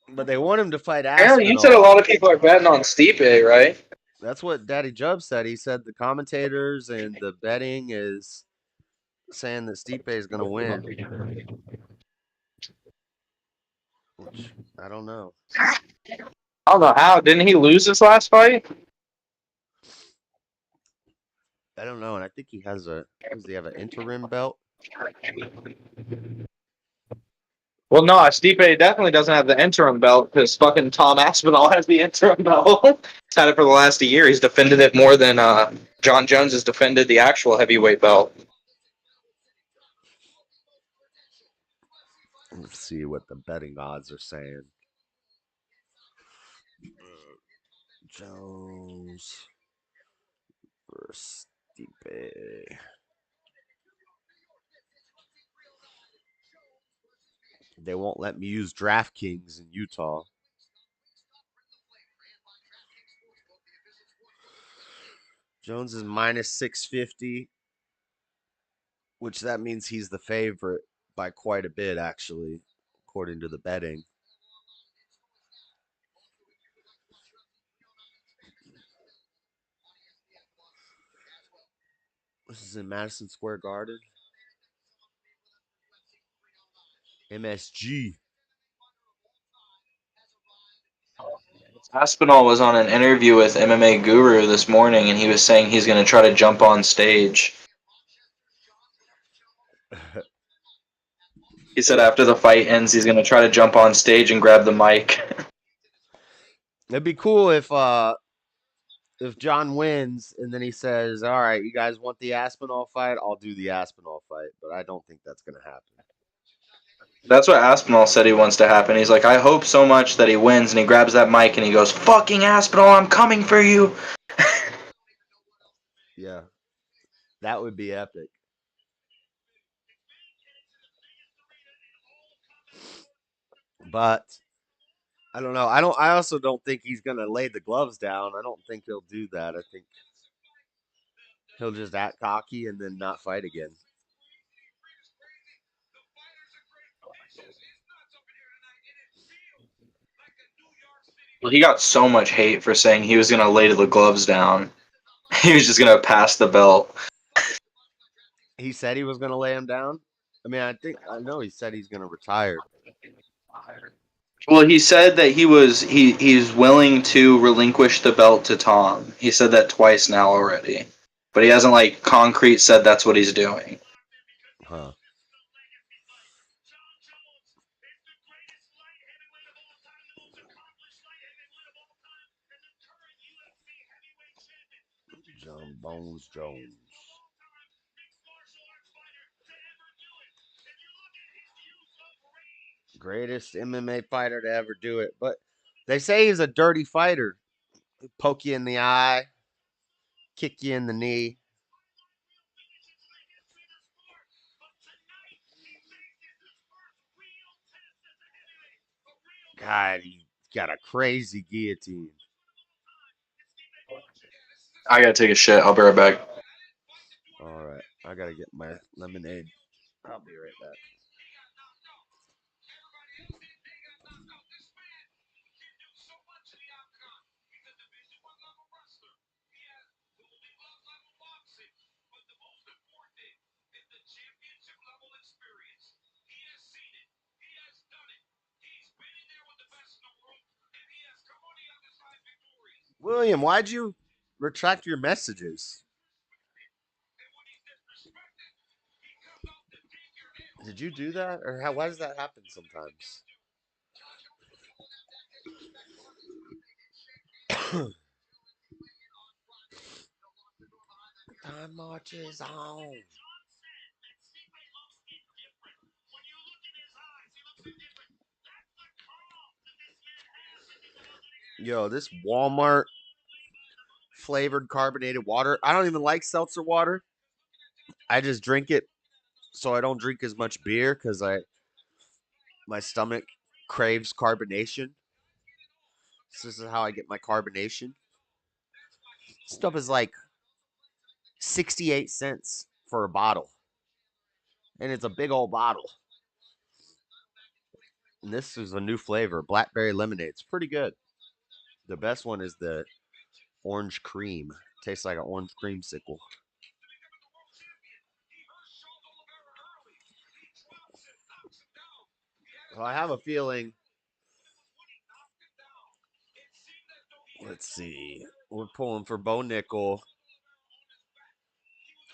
But they want him to fight Apparently, you said a Aspinall. lot of people are betting on Stipe, right? That's what Daddy Jub said. He said the commentators and the betting is saying that Stipe is going to win, which I don't know. I don't know how. Didn't he lose his last fight? I don't know, and I think he has does he have an interim belt? Well, no, Stipe definitely doesn't have the interim belt because fucking Tom Aspinall has the interim belt. He's had it for the last year. He's defended it more than John Jones has defended the actual heavyweight belt. Let's see what the betting odds are saying. Jones versus Stipe. They won't let me use DraftKings in Utah. Jones is minus 650, which that means he's the favorite by quite a bit, actually, according to the betting. This is in Madison Square Garden. MSG. Aspinall was on an interview with MMA Guru this morning, and he was saying he's going to try to jump on stage. He said after the fight ends, he's going to try to jump on stage and grab the mic. It'd be cool if John wins and then he says, "All right, you guys want the Aspinall fight? I'll do the Aspinall fight." But I don't think that's gonna happen. That's what Aspinall said he wants to happen. He's like, I hope so much that he wins, and he grabs that mic and he goes, "Fucking Aspinall, I'm coming for you." Yeah, that would be epic. But I don't know. I also don't think he's gonna lay the gloves down. I don't think he'll do that. I think he'll just act cocky and then not fight again. Well, he got so much hate for saying he was going to lay the gloves down. He was just going to pass the belt. He said he was gonna lay him down. I mean, I know he said he's gonna retire. Well, he said that he's willing to relinquish the belt to Tom. He said that twice now already, but he hasn't like concrete said that's what he's doing. Huh. John Bones Jones. Greatest MMA fighter to ever do it. But they say he's a dirty fighter. He'll poke you in the eye, kick you in the knee. God, he got a crazy guillotine. I gotta take a shit. I'll be right back. All right, I gotta get my lemonade. I'll be right back. William, why'd you retract your messages? Did you do that, or how? Why does that happen sometimes? Time marches on. Yo, this Walmart flavored carbonated water. I don't even like seltzer water. I just drink it so I don't drink as much beer because I my stomach craves carbonation. This is how I get my carbonation. Stuff is like 68 cents for a bottle. And it's a big old bottle. And this is a new flavor, blackberry lemonade. It's pretty good. The best one is the orange cream. Tastes like an orange creamsicle. Well, I have a feeling. Let's see. We're pulling for Bo Nickel.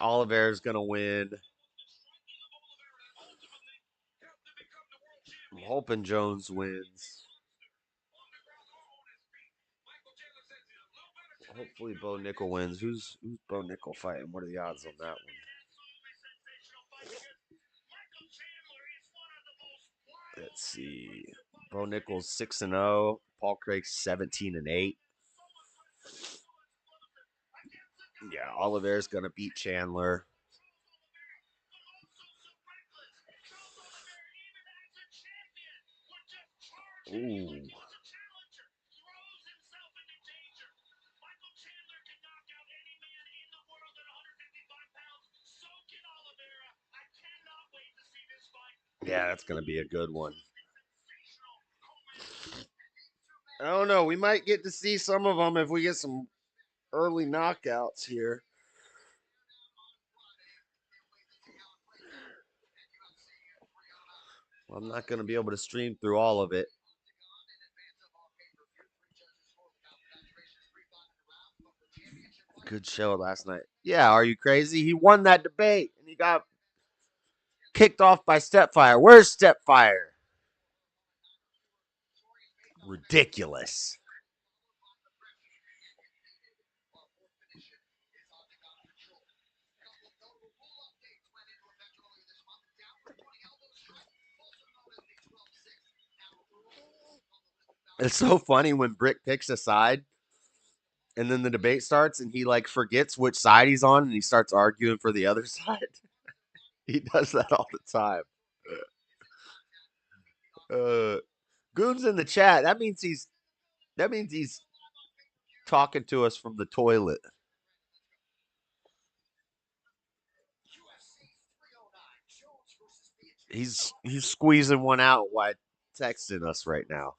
Oliveira's gonna win. I'm hoping Jones wins. Hopefully Bo Nickel wins. Who's Bo Nickel fighting? What are the odds on that one? Let's see. Bo Nickel's 6-0. Paul Craig's 17-8. Yeah, Oliveira's gonna beat Chandler. Ooh. Yeah, that's gonna be a good one. I don't know. We might get to see some of them if we get some early knockouts here. Well, I'm not gonna be able to stream through all of it. Good show last night. Yeah, are you crazy? He won that debate and he got kicked off by Stepfire. Where's Stepfire? Ridiculous. It's so funny when Brick picks a side and then the debate starts and he like forgets which side he's on and he starts arguing for the other side. He does that all the time. Uh Goon's in the chat. That means he's talking to us from the toilet. He's squeezing one out while texting us right now.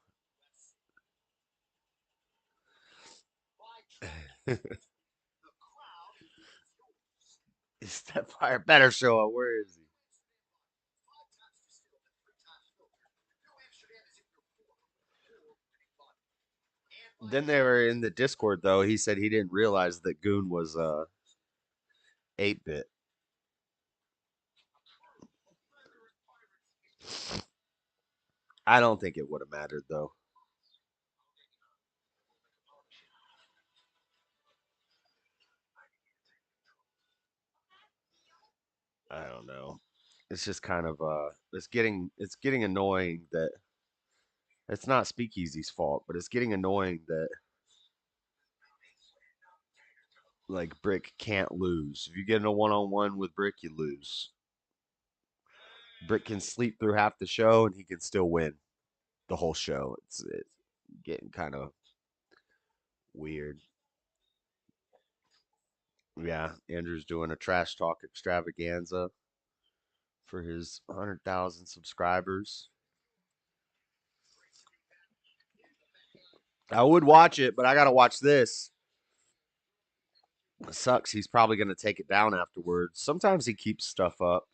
Stepfire better show up. Where is he? Then they were in the Discord though. He said he didn't realize that Goon was 8-bit. I don't think it would have mattered though. I don't know. It's just kind of it's getting annoying that it's not Speakeasy's fault, but it's getting annoying that like Brick can't lose. If you get in a one-on-one with Brick, you lose. Brick can sleep through half the show and he can still win the whole show. It's getting kind of weird. Yeah, Andrew's doing a trash talk extravaganza for his 100,000 subscribers. I would watch it, but I got to watch this. It sucks. He's probably going to take it down afterwards. Sometimes he keeps stuff up.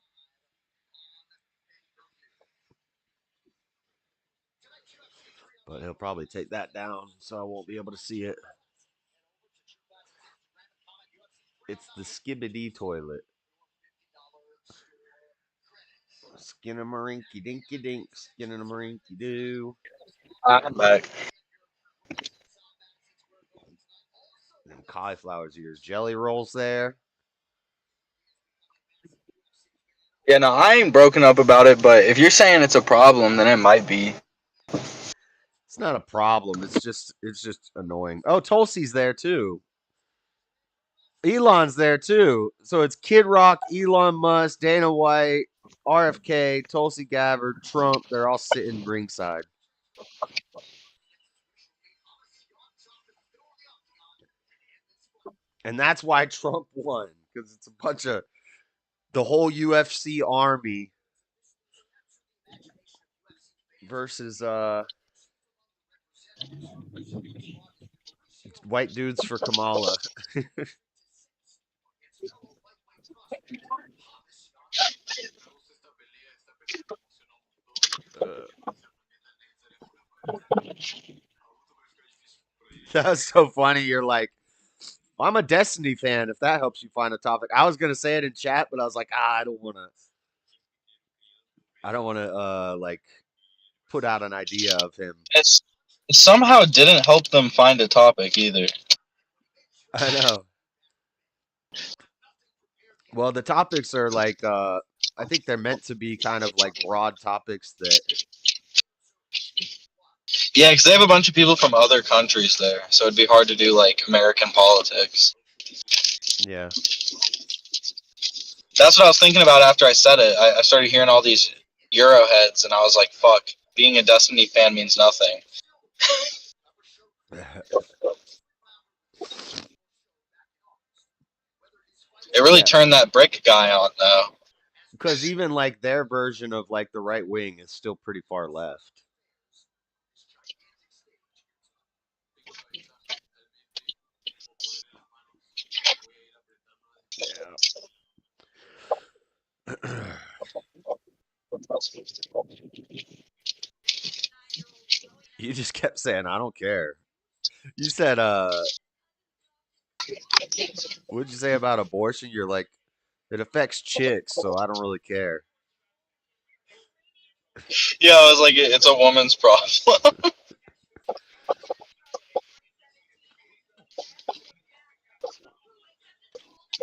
But he'll probably take that down, so I won't be able to see it. It's the Skibbity toilet. Skin a marinky dinky dink, skin a marinky doo. I'm back. And cauliflower's ears. Jelly rolls there. Yeah, no, I ain't broken up about it, but if you're saying it's a problem, then it might be. It's not a problem. It's just annoying. Oh, Tulsi's there too. Elon's there too. So it's Kid Rock, Elon Musk, Dana White, RFK, Tulsi Gabbard, Trump. They're all sitting ringside. And that's why Trump won, because it's a bunch of the whole UFC army versus white dudes for Kamala. That's so funny. You're like, I'm a Destiny fan. If that helps you find a topic, I was gonna say it in chat, but I was like, I don't want to. I don't want to like put out an idea of him. It's it somehow didn't help them find a topic either. I know. Well, the topics are like I think they're meant to be kind of like broad topics that Yeah, because they have a bunch of people from other countries there, so it'd be hard to do like American politics. yeah. That's what I was thinking about after I said it. I started hearing all these Euro heads, and I was like, "Fuck, being a Destiny fan means nothing." It really Yeah. turned that brick guy on, though. Because even like their version of like the right wing is still pretty far left. Yeah. You just kept saying, I don't care. You said, what'd you say about abortion? You're like, it affects chicks, so I don't really care. Yeah, I was like, it's a woman's problem.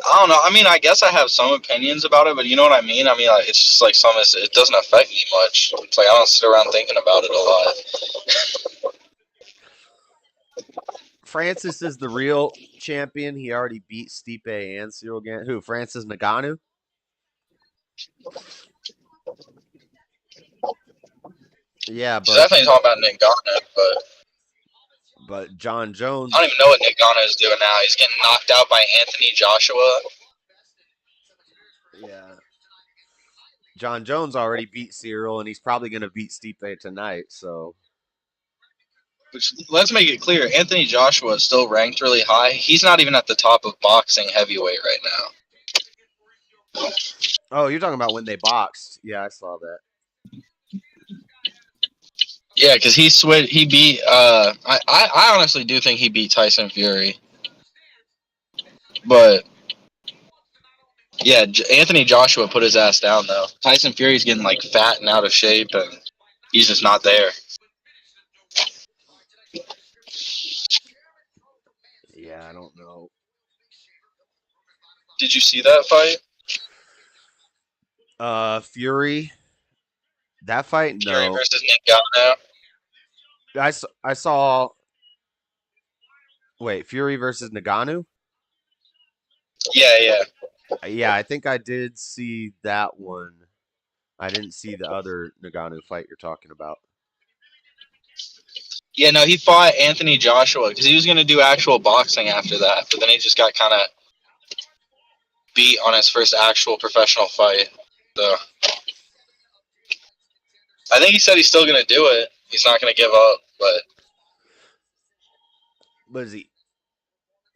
I don't know. I mean, I guess I have some opinions about it, but you know what I mean. I mean, like, it's just like it doesn't affect me much. It's like I don't sit around thinking about it a lot. Francis is the real champion. He already beat Stipe and Cyril Gane. Who? Francis Ngannou? Yeah, She's definitely talking about Ngannou, but but John I don't Jones. even know what Ngannou is doing now. He's getting knocked out by Anthony Joshua. Yeah. John Jones already beat Cyril, and he's probably going to beat Stipe tonight. So Which, let's make it clear, Anthony Joshua is still ranked really high. He's not even at the top of boxing heavyweight right now. oh, you're talking about when they boxed. Yeah, I saw that. Yeah, because he beat. I honestly do think he beat Tyson Fury, but yeah, Anthony Joshua put his ass down though. Tyson Fury's getting like fat and out of shape, and he's just not there. Yeah, I don't know. Did you see that fight? Fury. That fight? Fury No. versus Ngannou. I saw. Wait, Fury versus Nagano? Yeah, yeah, Yeah, I think I did see that one. I didn't see the other Nagano fight you're talking about. yeah. No, he fought Anthony Joshua because he was gonna do actual boxing after that, but then he just got kind of beat on his first actual professional fight. So I think he said he's still gonna do it. He's not gonna give up, but But is he?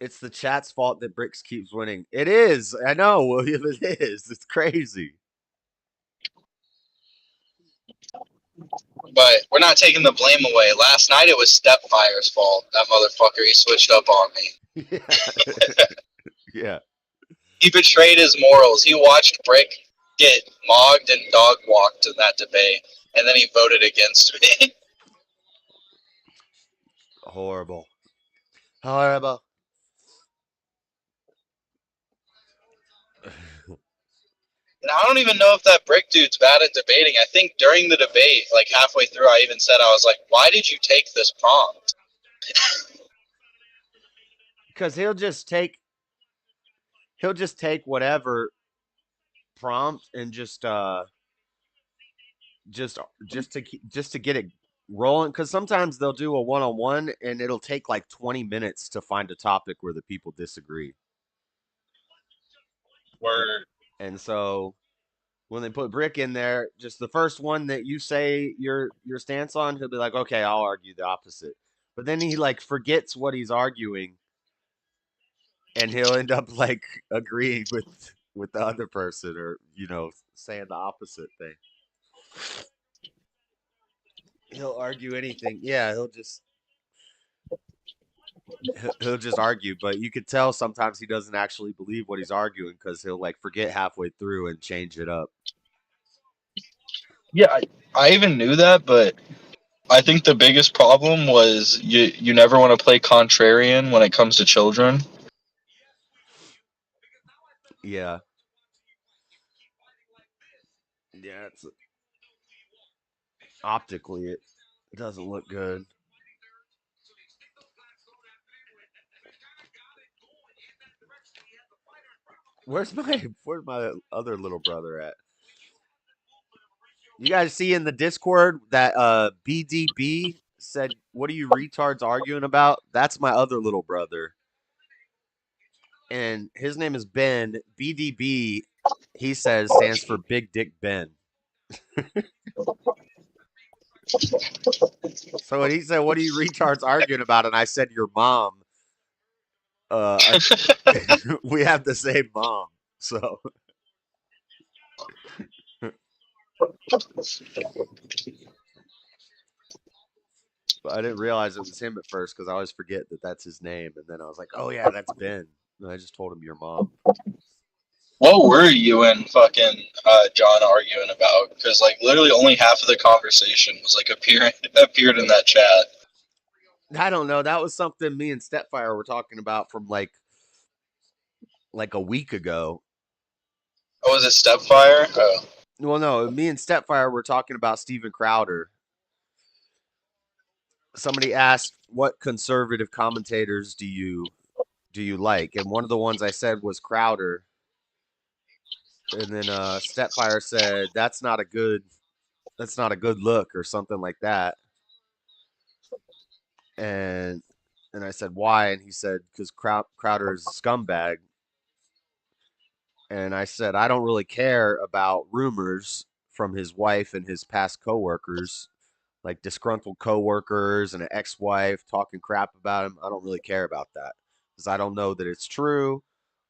It's the chat's fault that Bricks keeps winning. It is. I know, William. It is. It's crazy. we're not taking the blame away. Last night it was Stepfire's fault. That motherfucker, he switched up on me. Yeah. Yeah. He betrayed his morals. He watched Brick get mogged and dog walked in that debate, and then he voted against me. Horrible. Horrible. And I don't even know if that brick dude's bad at debating. I think during the debate, like halfway through, I even said, I was like, why did you take this prompt? Because he'll just take whatever prompt and just just to get it rolling. Because sometimes they'll do a one-on-one and it'll take like 20 minutes to find a topic where the people disagree. A- Word. And so when they put Brick in there, just the first one that you say your stance on, he'll be like, okay, I'll argue the opposite. But then he like forgets what he's arguing, and he'll end up like agreeing with the other person, or saying the opposite thing. He'll argue anything. Yeah, he'll just argue, but you could tell sometimes he doesn't actually believe what he's arguing because he'll like forget halfway through and change it up. Yeah, I even knew that, but I think the biggest problem was you never want to play contrarian when it comes to children. Yeah, yeah. It's optically it doesn't look good. Where's my other little brother at? You guys see in the Discord that BDB said, "What are you retards arguing about?" That's my other little brother, and his name is Ben. BDB, he says, stands for Big Dick Ben. So when he said, "What are you retards arguing about?" and I said, "Your mom," uh, we have the same mom, so but I didn't realize it was him at first because I always forget that that's his name, and then I was like, "Oh yeah, that's Ben." And I just told him your mom. What were you and fucking John arguing about? Because like literally only half of the conversation was like appeared in that chat. I don't know. That was something me and Stepfire were talking about from like a week ago. Oh, was it Stepfire? Oh. Well, no, me and Stepfire were talking about Steven Crowder. Somebody asked, "What conservative commentators do you like?" And one of the ones I said was Crowder. And then Stepfire said, "That's not a good look," or something like that. And I said, "Why?" And he said, "Because Crowder is a scumbag." And I said, "I don't really care about rumors from his wife and his past coworkers, like disgruntled coworkers and an ex-wife talking crap about him. I don't really care about that because I don't know that it's true.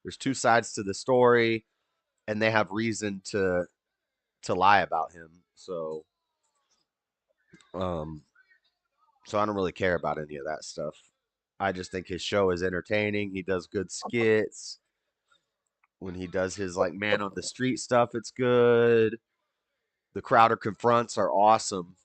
There's two sides to the story, and they have reason to lie about him. Um, so I don't really care about any of that stuff. I just think his show is entertaining. He does good skits. When he does his like man on the street stuff, it's good. The Crowder confronts are awesome,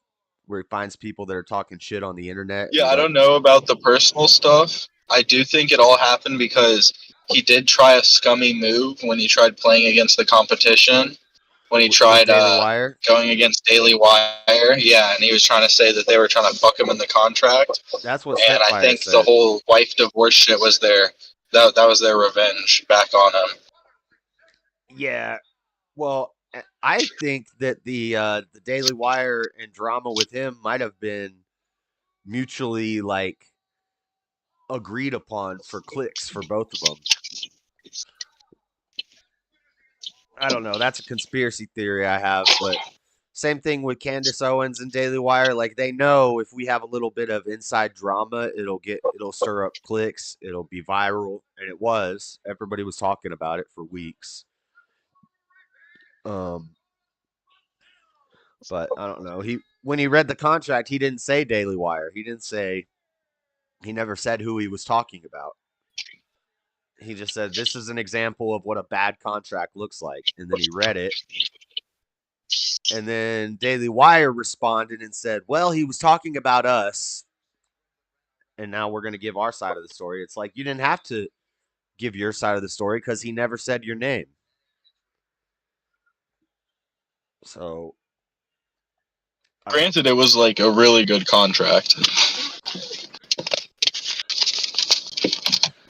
where he finds people that are talking shit on the internet Yeah, and I don't know about the personal stuff. I do think it all happened because he did try a scummy move when he tried playing against the competition. When he with tried Daily Wire. going against Daily Wire, yeah, and he was trying to say that they were trying to fuck him in the contract. That's what And I Stepfire think the said. whole wife divorce shit was their that was their revenge back on him. Yeah. Well, I think that the Daily Wire and drama with him might have been mutually like agreed upon for clicks for both of them. I don't know. That's a conspiracy theory I have, but same thing with Candace Owens and Daily Wire. Like they know if we have a little bit of inside drama, it'll stir up clicks, it'll be viral, and it was. Everybody was talking about it for weeks. Um, but I don't know. He when he read the contract, he didn't say Daily Wire. He never said who he was talking about. He just said this is an example of what a bad contract looks like, and then he read it. And then Daily Wire responded and said, "Well, he was talking about us, and now we're going to give our side of the story." It's like you didn't have to give your side of the story because he never said your name. So, Granted, it was like a really good contract.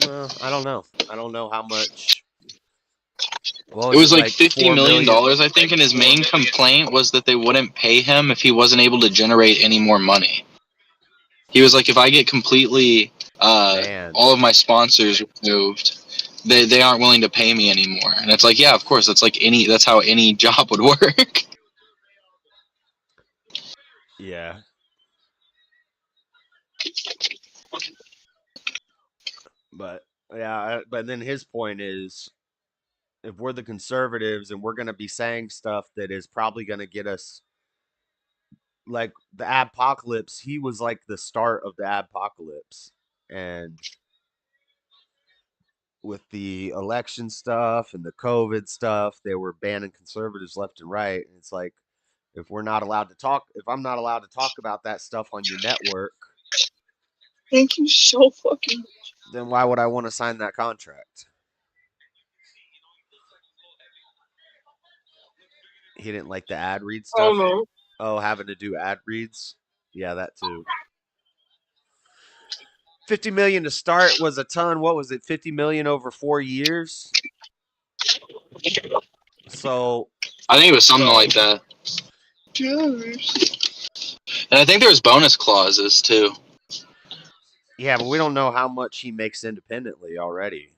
well, I don't know. I don't know how much. What It was was it like like? $50 4 million, million. I think, and his main complaint was that they wouldn't pay him if he wasn't able to generate any more money. He was like, if I get completely Banned. all of my sponsors removed, they aren't willing to pay me anymore. And it's like, yeah, of course, that's how any job would work. Yeah. But yeah, but then his point is, if we're the conservatives and we're going to be saying stuff that is probably going to get us like the apocalypse, he was like the start of the apocalypse. And with the election stuff and the COVID stuff, they were banning conservatives left and right. And it's like, if we're not allowed to talk, if I'm not allowed to talk about that stuff on your network, Thank you so fucking much. then why would I want to sign that contract? He didn't like the ad read I don't stuff. know. Oh, having to do ad reads. Yeah, that too. 50 million to start was a ton. What was it? 50 million over 4 years. So, I think it was something like that. And I think there was bonus clauses too. yeah, but we don't know how much he makes independently already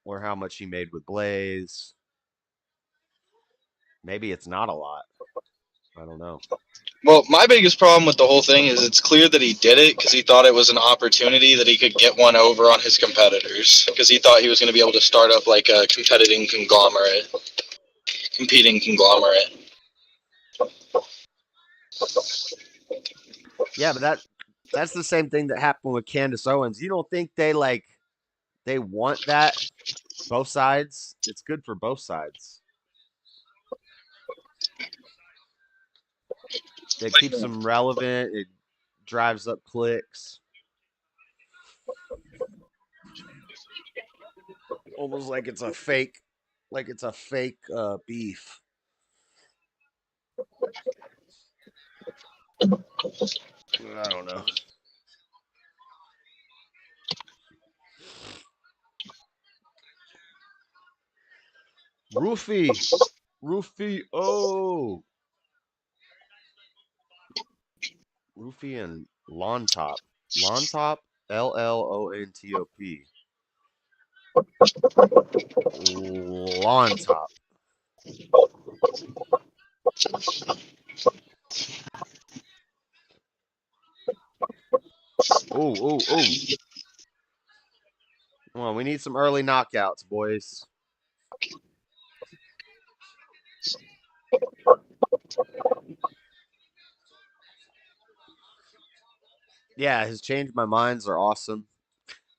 or how much he made with Blaze. Maybe it's not a lot. I don't know. Well, my biggest problem with the whole thing is it's clear that he did it because he thought it was an opportunity that he could get one over on his competitors. Because he thought he was going to be able to start up like a competing conglomerate. Yeah, but that's the same thing that happened with Candace Owens. You don't think they want that? Both sides. It's good for both sides. It keeps them relevant. It drives up clicks. Almost like it's a fake beef. I don't know. Roofy, Roofy, oh, Roofy and Lawn Top, Lawn Top, LLONTOP, Lawn Top. Oh, oh, oh. Come on, we need some early knockouts, boys. Yeah, his Change My Minds are awesome.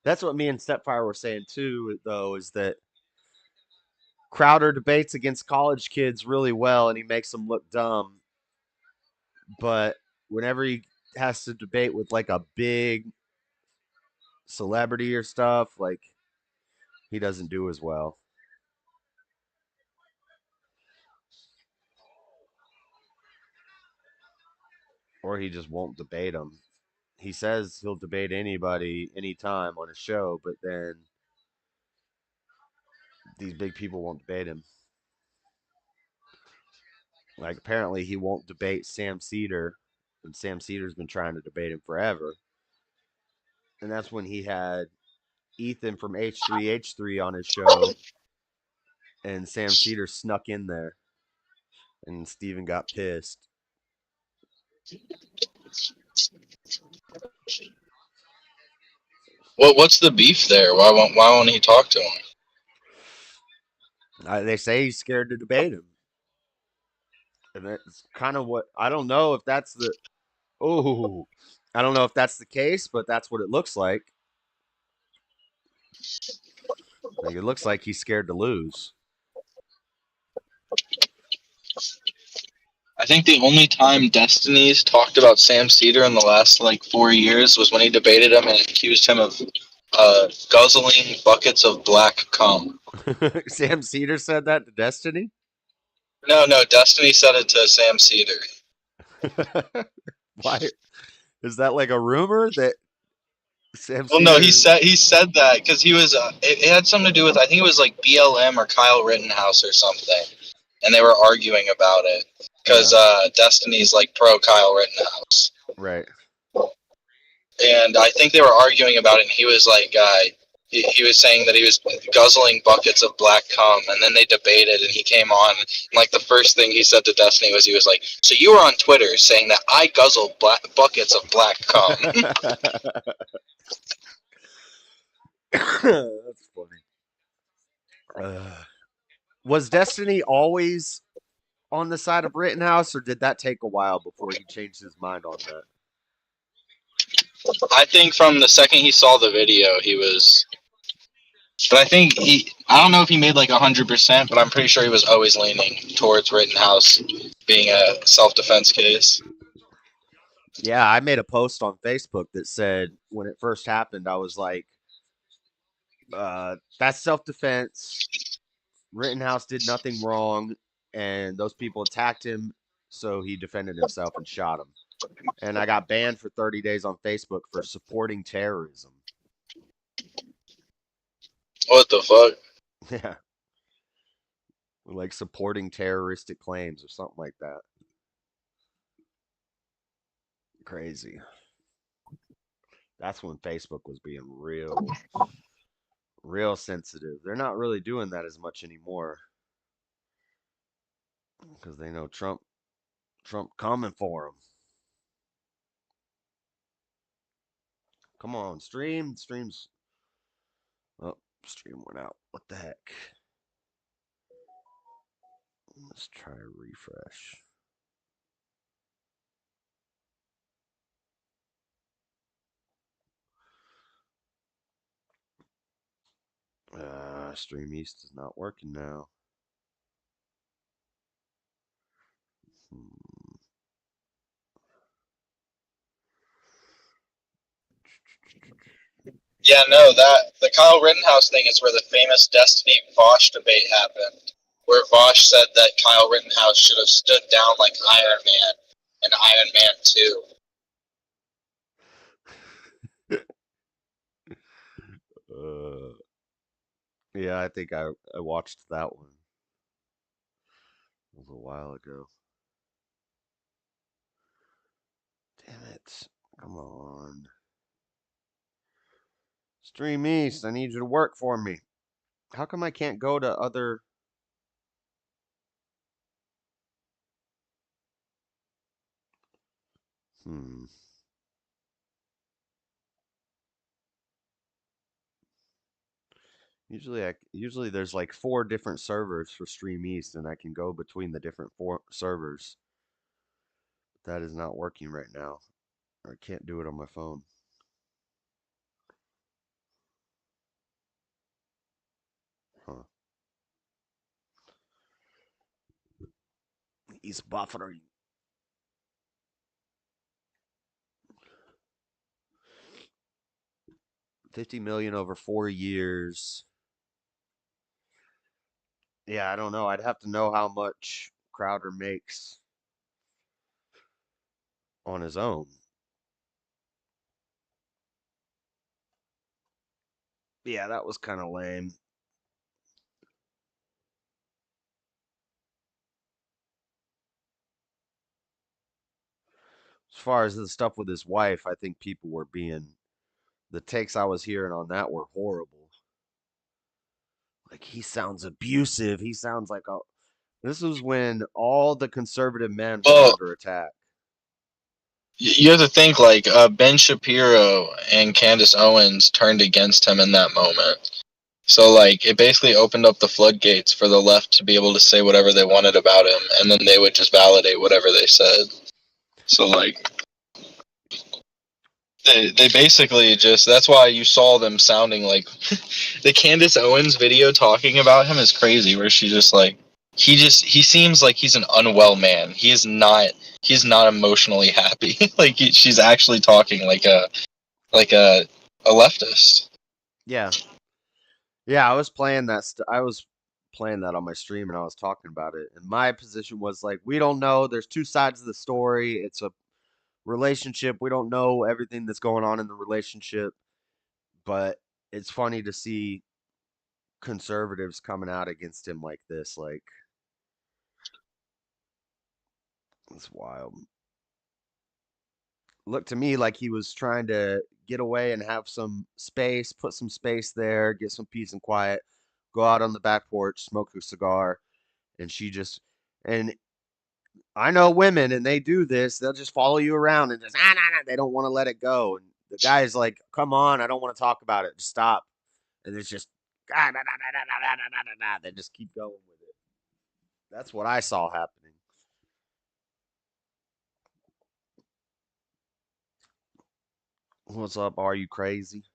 That's what me and Stepfire were saying too, though, is that Crowder debates against college kids really well and he makes them look dumb. But whenever he has to debate with like a big celebrity or stuff, like he doesn't do as well. Or he just won't debate them. He says he'll debate anybody anytime on a show, but then these big people won't debate him. Like apparently he won't debate Sam Cedar, and Sam Cedar's been trying to debate him forever. And that's when he had Ethan from H3H3 on his show, and Sam Cedar snuck in there, and Steven got pissed. What's the beef there? Why won't he talk to him? They say he's scared to debate him, and that's kind of what I don't know if that's the oh I don't know if that's the case, but that's what it looks like. Like it looks like he's scared to lose. I think the only time Destiny's talked about Sam Cedar in the last like 4 years was when he debated him and accused him of guzzling buckets of black cum. Sam Cedar said that to Destiny. No, Destiny said it to Sam Cedar. Why is that like a rumor that Sam Well, no, Cedar? he said that because he was. It had something to do with, I think it was like BLM or Kyle Rittenhouse or something, and they were arguing about it because Yeah, Destiny's like pro Kyle Rittenhouse, right. and I think they were arguing about it. And he was like, he was saying that he was guzzling buckets of black cum, and then they debated, and he came on, and like the first thing he said to Destiny was, he was like, "So you were on Twitter saying that I guzzle buckets of black cum?" That's funny. Was Destiny always on the side of Rittenhouse, or did that take a while before he changed his mind on that? I think from the second he saw the video, he was. But I think I don't know if he made like 100%, but I'm pretty sure he was always leaning towards Rittenhouse being a self-defense case. Yeah, I made a post on Facebook that said when it first happened, I was like, that's self defense. Rittenhouse did nothing wrong, and those people attacked him, so he defended himself and shot him. And I got banned for 30 days on Facebook for supporting terrorism. What the fuck? Yeah, like supporting terroristic claims or something like that. Crazy. That's when Facebook was being real sensitive. They're not really doing that as much anymore because they know Trump coming for them. Come on, streams. Oh, stream went out. What the heck? Let's try a refresh. Stream East is not working now. Hmm. Yeah, no, that the Kyle Rittenhouse thing is where the famous Destiny Vosh debate happened, where Vosh said that Kyle Rittenhouse should have stood down like Iron Man and Iron Man 2. uh, yeah, I think I watched that one. It was a while ago. Damn it! Come on, Stream East. I need you to work for me. How come I can't go to other? Hmm. Usually there's like four different servers for Stream East, and I can go between the different four servers. But that is not working right now. Or I can't do it on my phone. Huh. He's buffering. 50 million over 4 years. Yeah, I don't know. I'd have to know how much Crowder makes on his own. Yeah, that was kind of lame. As far as the stuff with his wife, I think people were being the takes I was hearing on that were horrible. Like he sounds abusive. He sounds like a. This was when all the conservative men were Well, under attack. you have to think like Ben Shapiro and Candace Owens turned against him in that moment. So like it basically opened up the floodgates for the left to be able to say whatever they wanted about him, and then they would just validate whatever they said. So like they basically just, that's why you saw them sounding like the Candace Owens video talking about him is crazy, where she just like he seems like he's an unwell man. He's not emotionally happy. Like she's actually talking like a leftist. Yeah, yeah. I was playing that. I was playing that on my stream and I was talking about it. And my position was like, we don't know. There's two sides of the story. It's a relationship. We don't know everything that's going on in the relationship, but it's funny to see conservatives coming out against him like this. Like, it's wild. Looked to me like he was trying to get away and have some space, put some space there, get some peace and quiet, go out on the back porch, smoke a cigar, and she just and I know women and they do this, they'll just follow you around and just they don't want to let it go. And the guy's like, "Come on, I don't want to talk about it. Just stop." And it's just they just keep going with it. That's what I saw happening. What's up? Are you crazy?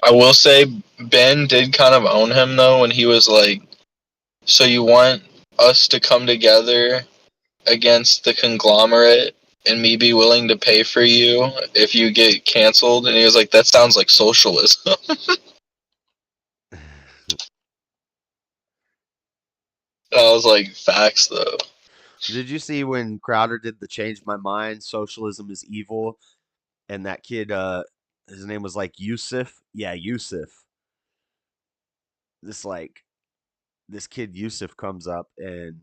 I will say Ben did kind of own him though when he was like, "So you want us to come together against the conglomerate and me be willing to pay for you if you get canceled?" And he was like, "That sounds like socialism." And I was like, "Facts though." Did you see when Crowder did the change my mind, socialism is evil, and that kid, his name was like Yusuf? Yeah, Yusuf. This like this kid Yusuf comes up and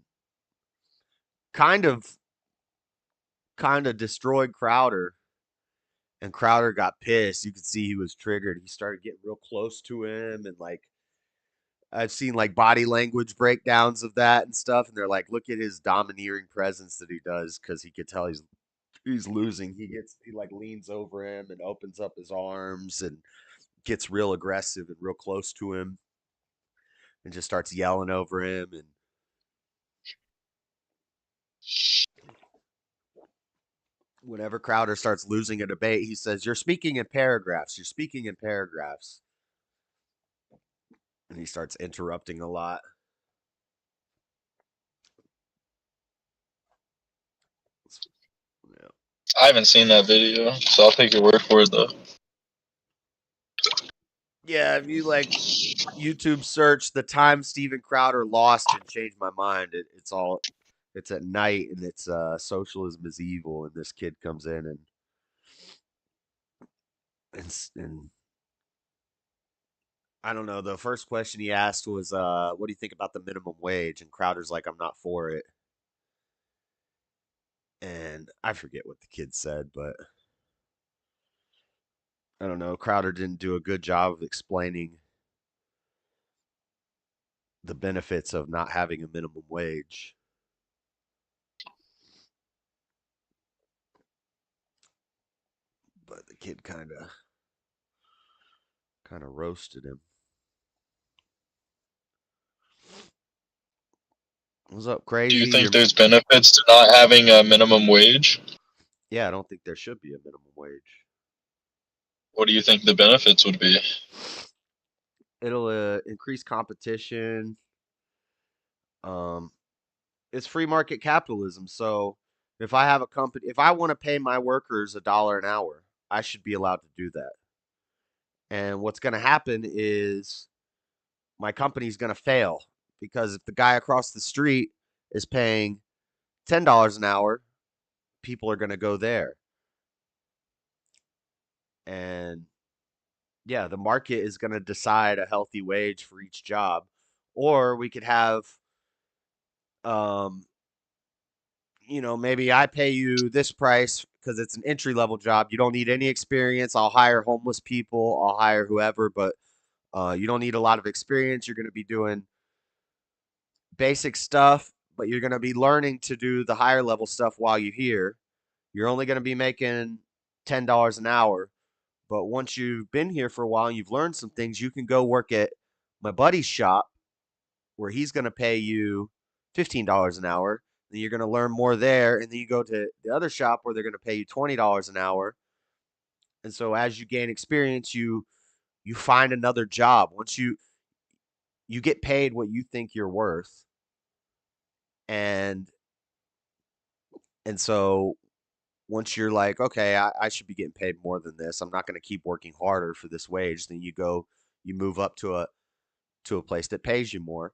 kind of destroyed Crowder, and Crowder got pissed. You could see he was triggered. He started getting real close to him, and like I've seen like body language breakdowns of that and stuff, and they're like, look at his domineering presence that he does because he could tell he's losing. He like leans over him and opens up his arms and gets real aggressive and real close to him and just starts yelling over him. And whenever Crowder starts losing a debate, he says, "You're speaking in paragraphs. You're speaking in paragraphs." And he starts interrupting a lot. Yeah. I haven't seen that video, so I'll take your word for it though. Yeah, if you like YouTube search the time Steven Crowder lost and changed my mind, it's at night and it's socialism is evil, and this kid comes in and I don't know. The first question he asked was, "What do you think about the minimum wage?" And Crowder's like, "I'm not for it." And I forget what the kid said, but I don't know. Crowder didn't do a good job of explaining the benefits of not having a minimum wage. But the kid kind of roasted him. What's up, Do you crazy? think there's benefits to not having a minimum wage? Yeah, I don't think there should be a minimum wage. What do you think the benefits would be? It'll increase competition. Um, it's free market capitalism. So if I have a company, if I want to pay my workers $1 an hour, I should be allowed to do that. And what's going to happen is my company's going to fail because if the guy across the street is paying $10 an hour, people are going to go there. And yeah, the market is going to decide a healthy wage for each job. Or we could have, um, maybe I pay you this price because it's an entry level job. You don't need any experience. I'll hire homeless people. I'll hire whoever, but you don't need a lot of experience. You're going to be doing basic stuff, but you're going to be learning to do the higher level stuff while you're here. You're only going to be making $10 an hour. But once you've been here for a while and you've learned some things, you can go work at my buddy's shop where he's going to pay you $15 an hour. Then you're going to learn more there. And then you go to the other shop where they're going to pay you $20 an hour. And so as you gain experience, you find another job. Once you get paid what you think you're worth. And and so once you're like, okay, I should be getting paid more than this. I'm not going to keep working harder for this wage. Then you move up to a place that pays you more.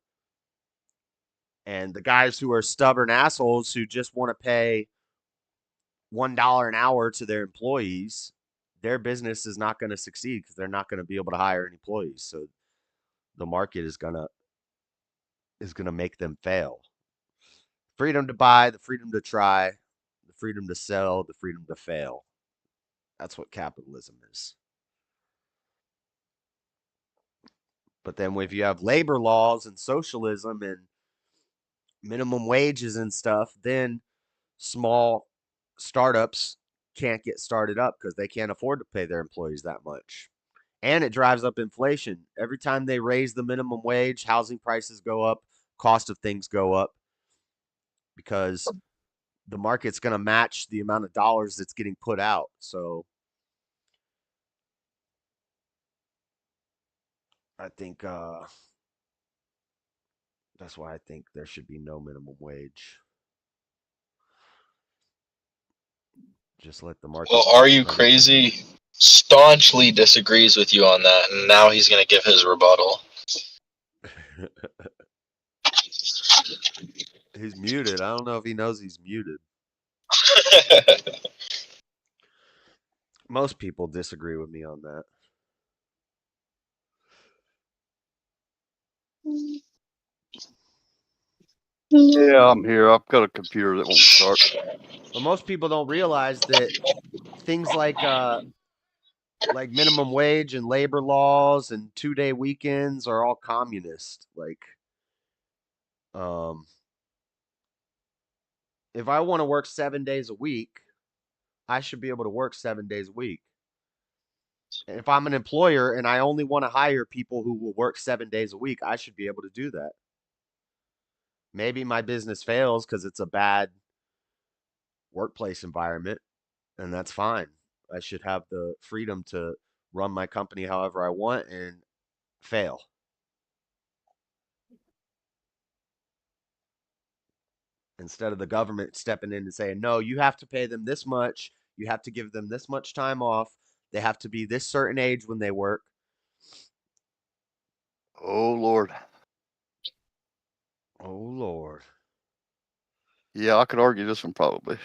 And the guys who are stubborn assholes who just want to pay $1 an hour to their employees, their business is not going to succeed because they're not going to be able to hire any employees. So the market is gonna make them fail. Freedom to buy, the freedom to try, the freedom to sell, the freedom to fail. That's what capitalism is. But then if you have labor laws and socialism and minimum wages and stuff, then small startups can't get started up because they can't afford to pay their employees that much. And it drives up inflation. Every time they raise the minimum wage, housing prices go up, cost of things go up because the market's going to match the amount of dollars that's getting put out. So I think that's why I think there should be no minimum wage. Just let the market Well, Are You run itself. Crazy staunchly disagrees with you on that, and now he's going to give his rebuttal. He's muted. I don't know if he knows he's muted. Most people disagree with me on that. Yeah, I'm here. I've got a computer that won't start. But most people don't realize that things like minimum wage and labor laws and 2-day weekends are all communist. Like um if I want to work 7 days a week, I should be able to work 7 days a week. And if I'm an employer and I only want to hire people who will work 7 days a week, I should be able to do that. Maybe my business fails because it's a bad workplace environment, and that's fine. I should have the freedom to run my company however I want and fail. Instead of the government stepping in and saying, no, you have to pay them this much. You have to give them this much time off. They have to be this certain age when they work. Oh Lord. Oh, Lord. Yeah, I could argue this one probably.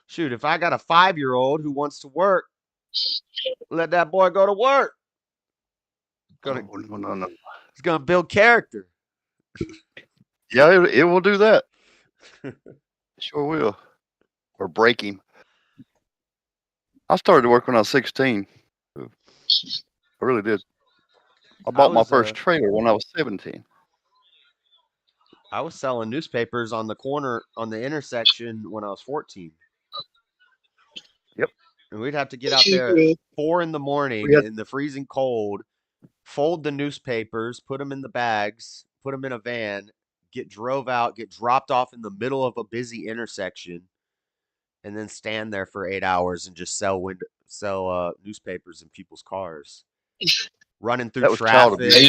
Shoot, if I got a 5-year-old who wants to work, let that boy go to work. Gonna, Oh, no. he's gonna build character. Yeah, it will do that. Sure will. Or break him. I started to work when I was 16. I really did. I bought my first trailer when I was 17. I was selling newspapers on the corner on the intersection when I was 14. Yep. And we'd have to get out there at 4 in the morning We had in the freezing cold, fold the newspapers, put them in the bags, put them in a van, get drove out, get dropped off in the middle of a busy intersection, and then stand there for 8 hours and just sell newspapers in people's cars, running through that was child I traffic. abuse.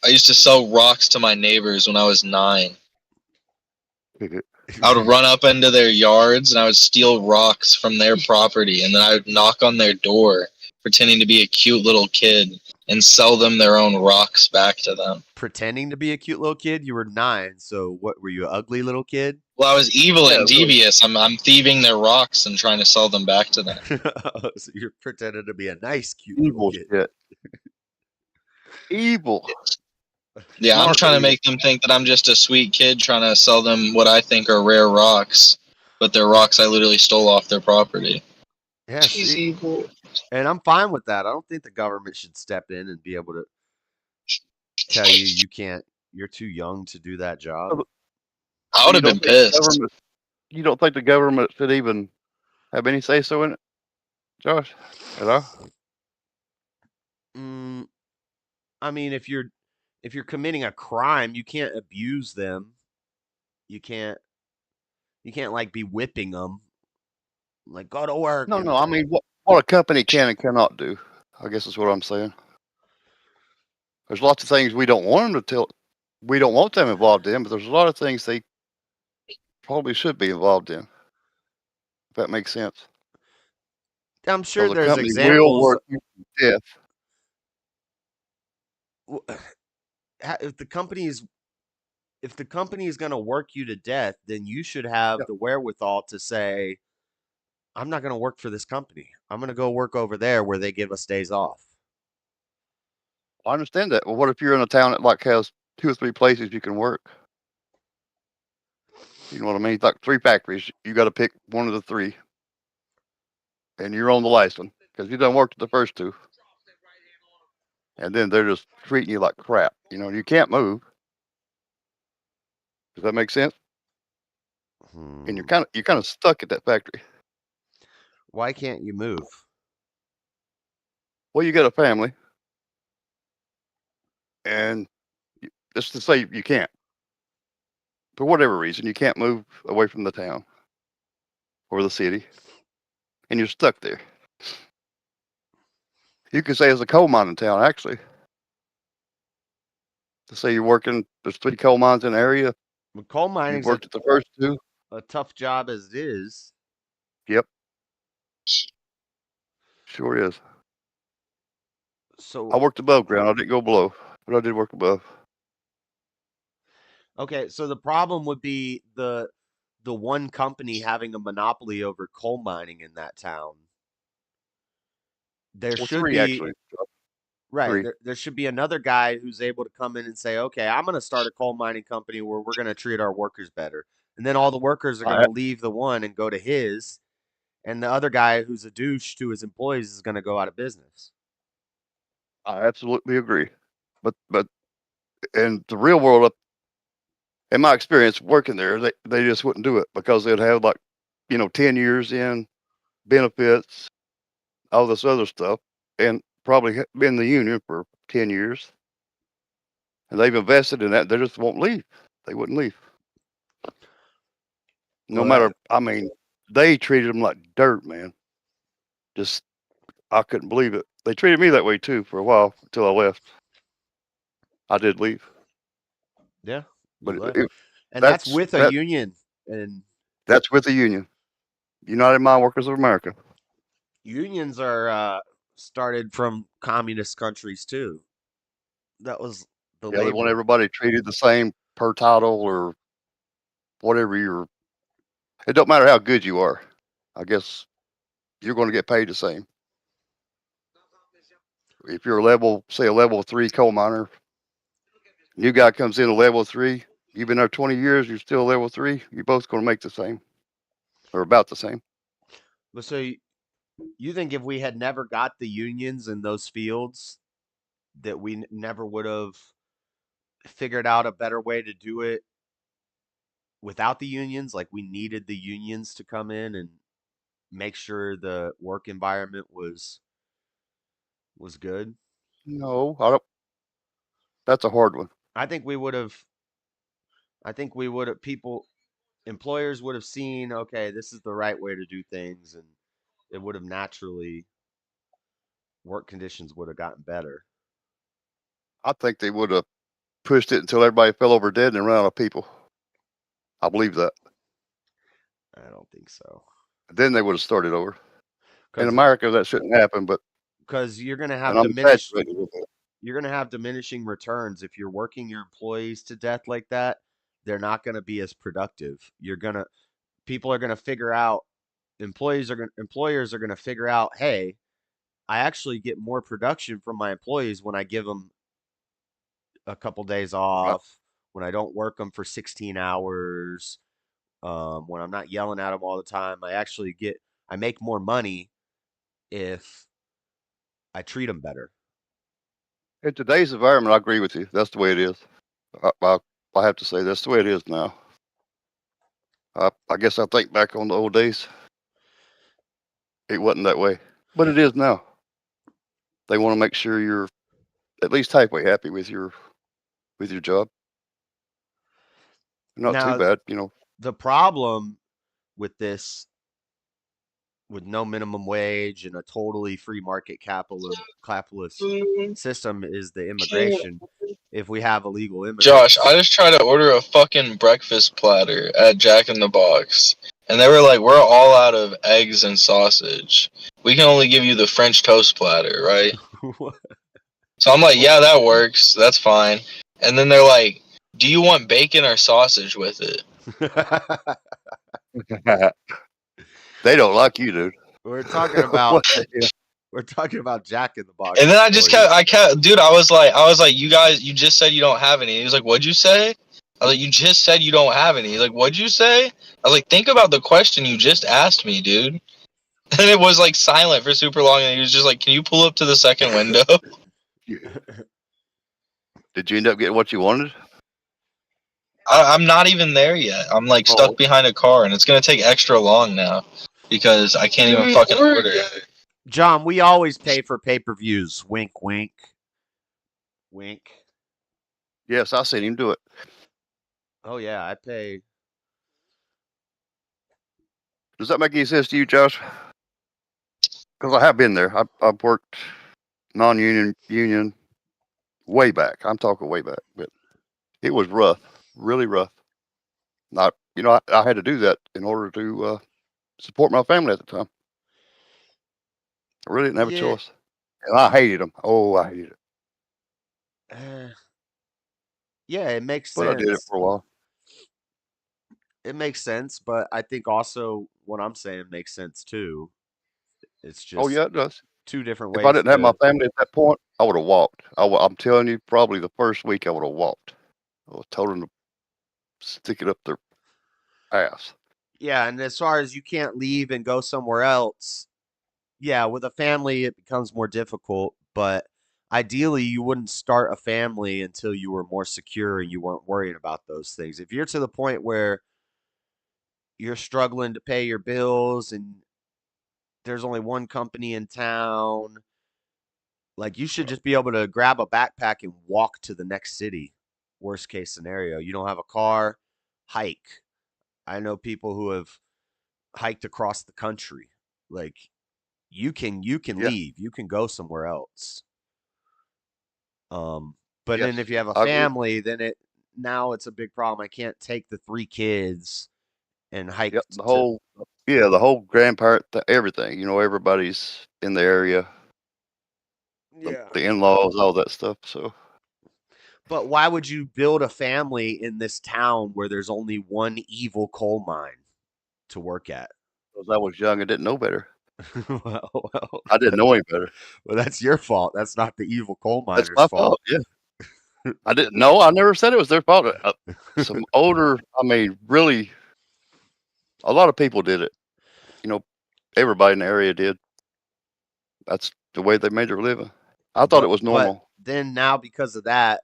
used to sell rocks to my neighbors when I was 9. It I would run up into their yards and I would steal rocks from their property, and then I would knock on their door pretending to be a cute little kid and sell them their own rocks back to them. Pretending to be a cute little kid. You were 9, so what were you, an ugly little kid? Well, I was evil Yeah, and really devious. I'm thieving their rocks and trying to sell them back to them. So you're pretending to be a nice, cute little evil kid. shit. Evil. Yeah, I'm Smart trying to evil. make them think that I'm just a sweet kid trying to sell them what I think are rare rocks, but they're rocks I literally stole off their property. Yeah, see, and I'm fine with that. I don't think the government should step in and be able to tell you you can't. You're too young to do that job. I So would you have been don't think the pissed. government? You don't think the government should even have any say so in it, Josh? Hello. Mm, I mean, if you're committing a crime, you can't abuse them. You can't you can't like be whipping them. Like go to work No, and no. I mean, what a company can and cannot do. I guess is what I'm saying. There's lots of things we don't want them to tell. We don't want them involved in, but there's a lot of things they probably should be involved in. that makes sense. I'm sure So the there's company will examples. work you to death. If the company is going to work you to death, then you should have Yeah, the wherewithal to say, I'm not going to work for this company. I'm going to go work over there where they give us days off. I understand that. Well, what if you're in a town that like has 2 or 3 places you can work? You know what I mean? Like 3 factories. You got to pick one of the 3, and you're on the last one because you done worked at the first 2, and then they're just treating you like crap. You know, you can't move. Does that make sense? And Hmm. you're kind of stuck at that factory. Why can't you move? Well, you got a family, and just to say you can't, for whatever reason, you can't move away from the town or the city, and you're stuck there. You could say it's a coal mining town, actually. To say you're working, there's 3 coal mines in the area. Well, coal You've mining's worked at the first 2. a tough job as it is. Yep, sure is. I So, worked above ground. I didn't go below, but I did work above. okay, so the problem would be the one company having a monopoly over coal mining in that town. There Well, should 3 be actually. right, 3. there should be another guy who's able to come in and say, "Okay, I'm going to start a coal mining company where we're going to treat our workers better." And then all the workers are going I to leave the one and go to his, and the other guy who's a douche to his employees is going to go out of business. I absolutely agree. But in the real world, in my experience working there, they just wouldn't do it because they'd have like, 10 years in benefits, all this other stuff, and probably been in the union for 10 years, and they've invested in that. They just won't leave. They wouldn't leave. No Well, matter, I mean, they treated them like dirt, man. Just, I couldn't believe it. They treated me that way too for a while until I left. I did leave, yeah, but you left, it, and that's that's with a that union, and that's with the union, United Mine Workers of America. unions are started from communist countries too. That was the Yeah, they want labor. everybody treated the same per title or whatever you're. It don't matter how good you are. I guess you're going to get paid the same. If you're say a level 3 coal miner, new guy comes in a level 3. You've been there 20 years. You're still level 3. You're both going to make the same or about the same. But so you think if we had never got the unions in those fields, that we never would have figured out a better way to do it without the unions? Like we needed the unions to come in and make sure the work environment was good. No, I don't. That's a hard one. I think we would have. I think we would have. Employers would have seen, okay, this is the right way to do things, and it would have naturally work conditions would have gotten better. I think they would have pushed it until everybody fell over dead and ran out of people. I believe that. I don't think so. Then they would have started over. In Because America, that shouldn't happen, but you're going to and have I'm exaggerating a little bit. you're going to have diminishing returns if you're working your employees to death like that. They're not going to be as productive. People are going to figure out employers are going to figure out, hey, I actually get more production from my employees when I give them a couple days Right? off, when I don't work them for 16 hours, when I'm not yelling at them all the time. I make more money if I treat them better. In today's environment, I agree with you. That's the way it is. I have to say that's the way it is now. I guess I think back on the old days, it wasn't that way, but it is now. They want to make sure you're at least halfway happy with your job. Not too Now, bad, the problem with this, with no minimum wage and a totally free market capitalist system, is the immigration. If we have illegal Josh, I immigrants, just tried to order a fucking breakfast platter at Jack in the Box, and they were like, "We're all out of eggs and sausage. We can only give you the French toast platter, right?" So I'm like, "Yeah, that works. That's fine." And then they're like, "Do you want bacon or sausage with it?" They don't like you, dude. We're talking about What the hell? we're talking about Jack in the Box And then I just for you. kept, dude. I was like, "You guys, you just said you don't have any." He was like, "What'd you say?" I was like, "You just said you don't have any." He's like, "What'd you say?" I was like, "Think about the question you just asked me, dude." And it was like silent for super long, and he was just like, "Can you pull up to the second window?" Did you end up getting what you wanted? I'm not even there yet. I'm like Oh, stuck behind a car, and it's gonna take extra long now because I can't even fucking order it. John, we always pay for pay-per-views. Wink, wink, wink. yes, I seen him do it. Oh yeah, I pay. Does that make any sense to you, Josh? Because I have been there. I've worked non-union, union, way back. I'm talking way back, but it was rough, really rough. Not, I had to do that in order to support my family at the time. I really didn't have a Yeah, choice, and I hated them. Oh, I hated it, uh, yeah, it makes but I did it sense. for a while. It makes sense, but I think also what I'm saying makes sense too. It's Oh just yeah, it does. two different If I ways didn't have my to. family at that point, I would have walked. I'm telling you, probably the first week I would have walked. I would have told them to stick it up their ass. Yeah, and as far as you can't leave and go somewhere else, yeah, with a family it becomes more difficult, but ideally you wouldn't start a family until you were more secure and you weren't worrying about those things. If you're to the point where you're struggling to pay your bills and there's only one company in town, like you should just be able to grab a backpack and walk to the next city. Worst case scenario, you don't have a car, hike. I know people who have hiked across the country. Like you can Yeah, leave, you can go somewhere else. But yes, then if you have a I agree. family, then it's a big problem. I can't take the three kids and hike Yep, to. the whole grandparent, everything. Everybody's in the area, Yeah. the in-laws, all that stuff. So But why would you build a family in this town where there's only one evil coal mine to work at? because I was young and didn't know better. well, I didn't know any better. that's your fault. That's not the evil coal That's miner's my fault. fault. Yeah, I didn't know. I never said it was their fault. Some older, I mean, really, a lot of people did it. You know, everybody in the area did. That's the way they made their living. I thought it but was but normal. then now because of that,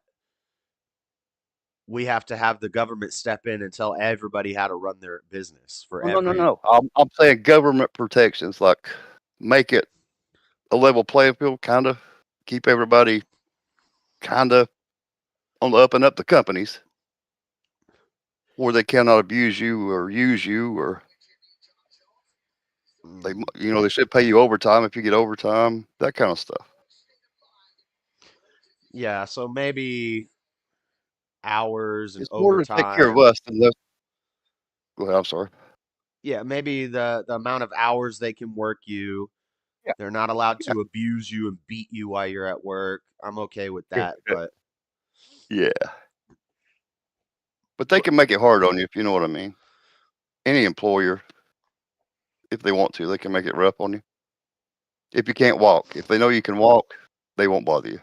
we have to have the government step in and tell everybody how to run their business for No, no, no, every. no. I'm saying government protections, like make it a level playing field, kind of keep everybody kind of on the up and up. The companies where they cannot abuse you or use you, or Mm, they should pay you overtime if you get overtime, that kind of stuff. yeah, so maybe hours and It's more to take care of overtime. us than less. Go ahead. I'm sorry. Yeah, maybe the amount of hours they can work you. Yeah, They're not allowed yeah, to abuse you and beat you while you're at work. I'm okay with that, but yeah. But they can make it hard on you if you know what I mean. Any employer, if they want to, they can make it rough on you. If you can't walk, if they know you can walk, they won't bother you.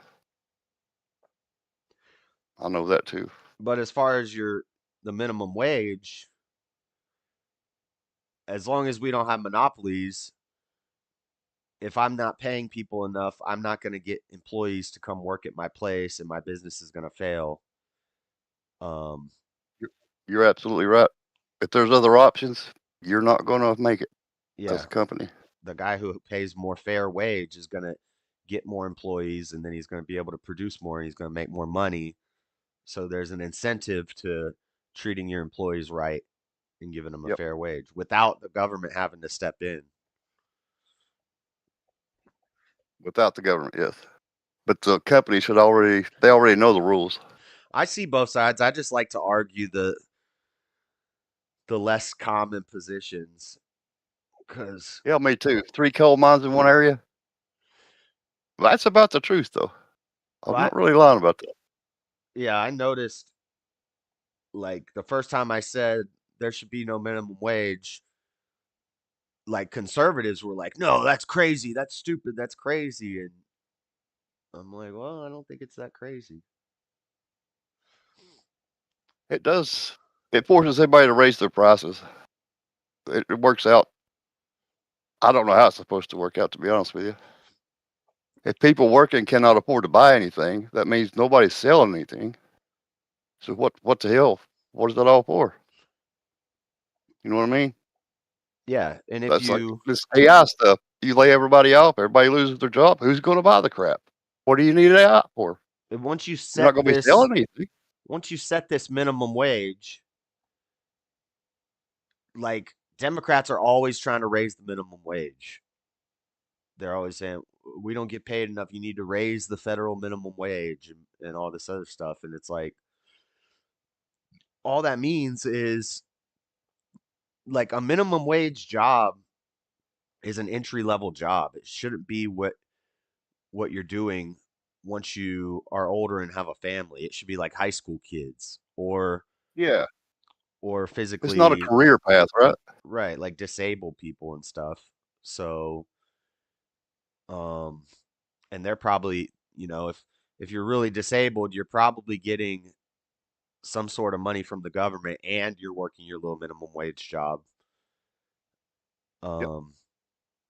I know that too. as far as the minimum wage, as long as we don't have monopolies, if I'm not paying people enough, I'm not going to get employees to come work at my place and my business is going to fail. Um, You're, you're absolutely right. If there's other options, you're not going to make it as yeah, a company. the guy who pays more fair wage is going to get more employees and then he's going to be able to produce more and he's going to make more money. So there's an incentive to treating your employees right and giving them a Yep. fair wage without the government having to step in. Without the government, yes. But the company they already know the rules. I see both sides. I just like to argue the the less common positions. Because Yeah, me too. 3 coal mines in one area. That's about the truth, though. I'm well, not really lying about that. yeah, I noticed like the first time I said there should be no minimum wage, like conservatives were like, "No, that's crazy. That's stupid. That's crazy." And I'm like, "Well, I don't think it's that crazy." It does. It forces everybody to raise their prices. It works out. I don't know how it's supposed to work out, to be honest with you. If people working cannot afford to buy anything, that means nobody's selling anything. So what the hell? What is that all for? You know what I mean? Yeah, and if That's like you this AI stuff. You lay everybody off, everybody loses their job. Who's going to buy the crap? What do you need AI for? once you You're not set going to be this selling anything. once you set this minimum wage, like Democrats are always trying to raise the minimum wage. They're always saying we don't get paid enough. You need to raise the federal minimum wage and all this other stuff. And it's like all that means is like a minimum wage job is an entry level job. It shouldn't be what you're doing once you are older and have a family. It should be like high school kids Yeah, or it's not a physically career path, right? right, like disabled people and stuff. So um and they're probably, if you're really disabled, you're probably getting some sort of money from the government and you're working your little minimum wage job. Yep. Um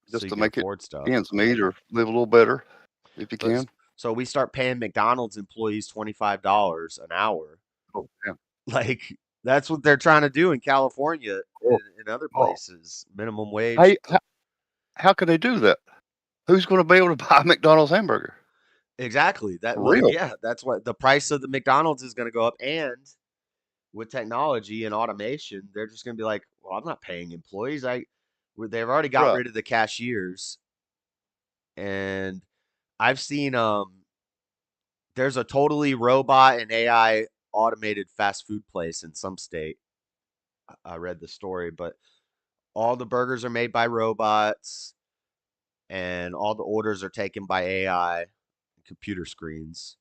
so Just you to can make it afford stuff. ends meet or live a little better if you But can. so we start paying McDonald's employees $25 an hour. Oh, yeah. Like that's what they're trying to do in California Oh, and other oh. places. Minimum wage. Hey, how can they do that? Who's going to be able to buy a McDonald's hamburger? Exactly. That For well, real? yeah, that's what the price of the McDonald's is going to go up. And with technology and automation, they're just going to be like, well, I'm not paying employees. They've already got Right. rid of the cashiers, and I've seen there's a totally robot and AI automated fast food place in some state. I read the story, but all the burgers are made by robots and all the orders are taken by AI computer screens.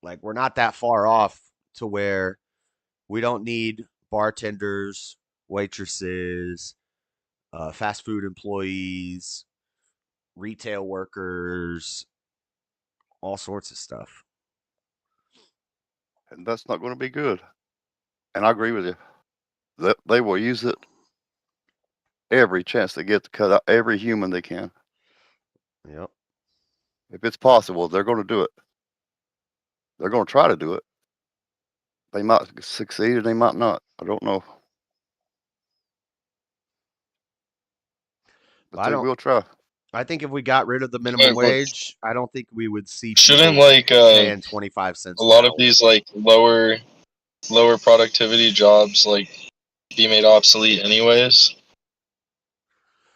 Like we're not that far off to where we don't need bartenders, waitresses, fast food employees, retail workers, all sorts of stuff. And that's not going to be good. And I agree with you. That they will use it every chance they get to cut out every human they can. Yep. If it's possible, they're going to do it. They're going to try to do it. They might succeed and they might not. I don't know. But But they will try. I think if we got rid of the minimum But wage, I don't think we would see shouldn't people like paying 25 cents a an lot of hour. these like lower productivity jobs like be made obsolete anyways?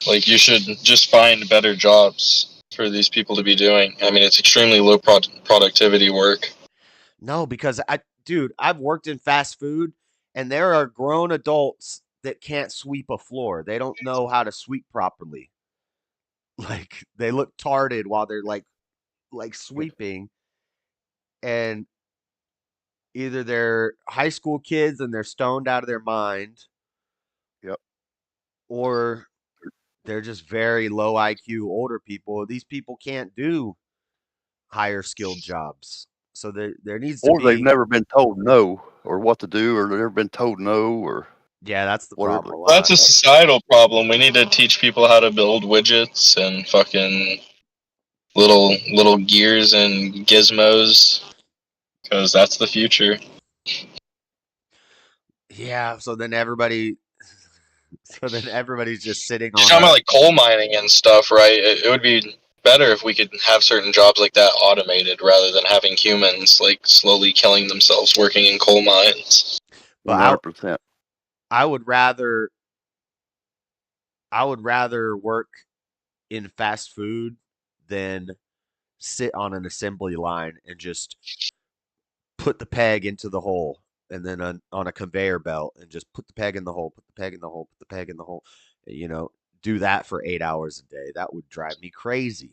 Like you should just find better jobs for these people to be doing. I mean, it's extremely low productivity work. No, because dude, I've worked in fast food and there are grown adults that can't sweep a floor. They don't know how to sweep properly. Like they look tarded while they're like sweeping, and either they're high school kids and they're stoned out of their mind, Yep. or they're just very low IQ older people. These people can't do higher skilled jobs. So there needs to Or they've be, never been told no or what to do, or they've never been told no or yeah, that's the whatever. problem a That's lot. a societal problem. We need to teach people how to build widgets and fucking little gears and gizmos because that's the future. Yeah, so then everybody's just sitting You're on talking about a like coal mining and stuff, right? It would be better if we could have certain jobs like that automated rather than having humans like slowly killing themselves working in coal mines. but 100%. I would rather work in fast food than sit on an assembly line and just put the peg into the hole. and then on a conveyor belt and just put the peg in the hole, put the peg in the hole, put the peg in the hole. You know, do that for 8 hours a day. That would drive me crazy.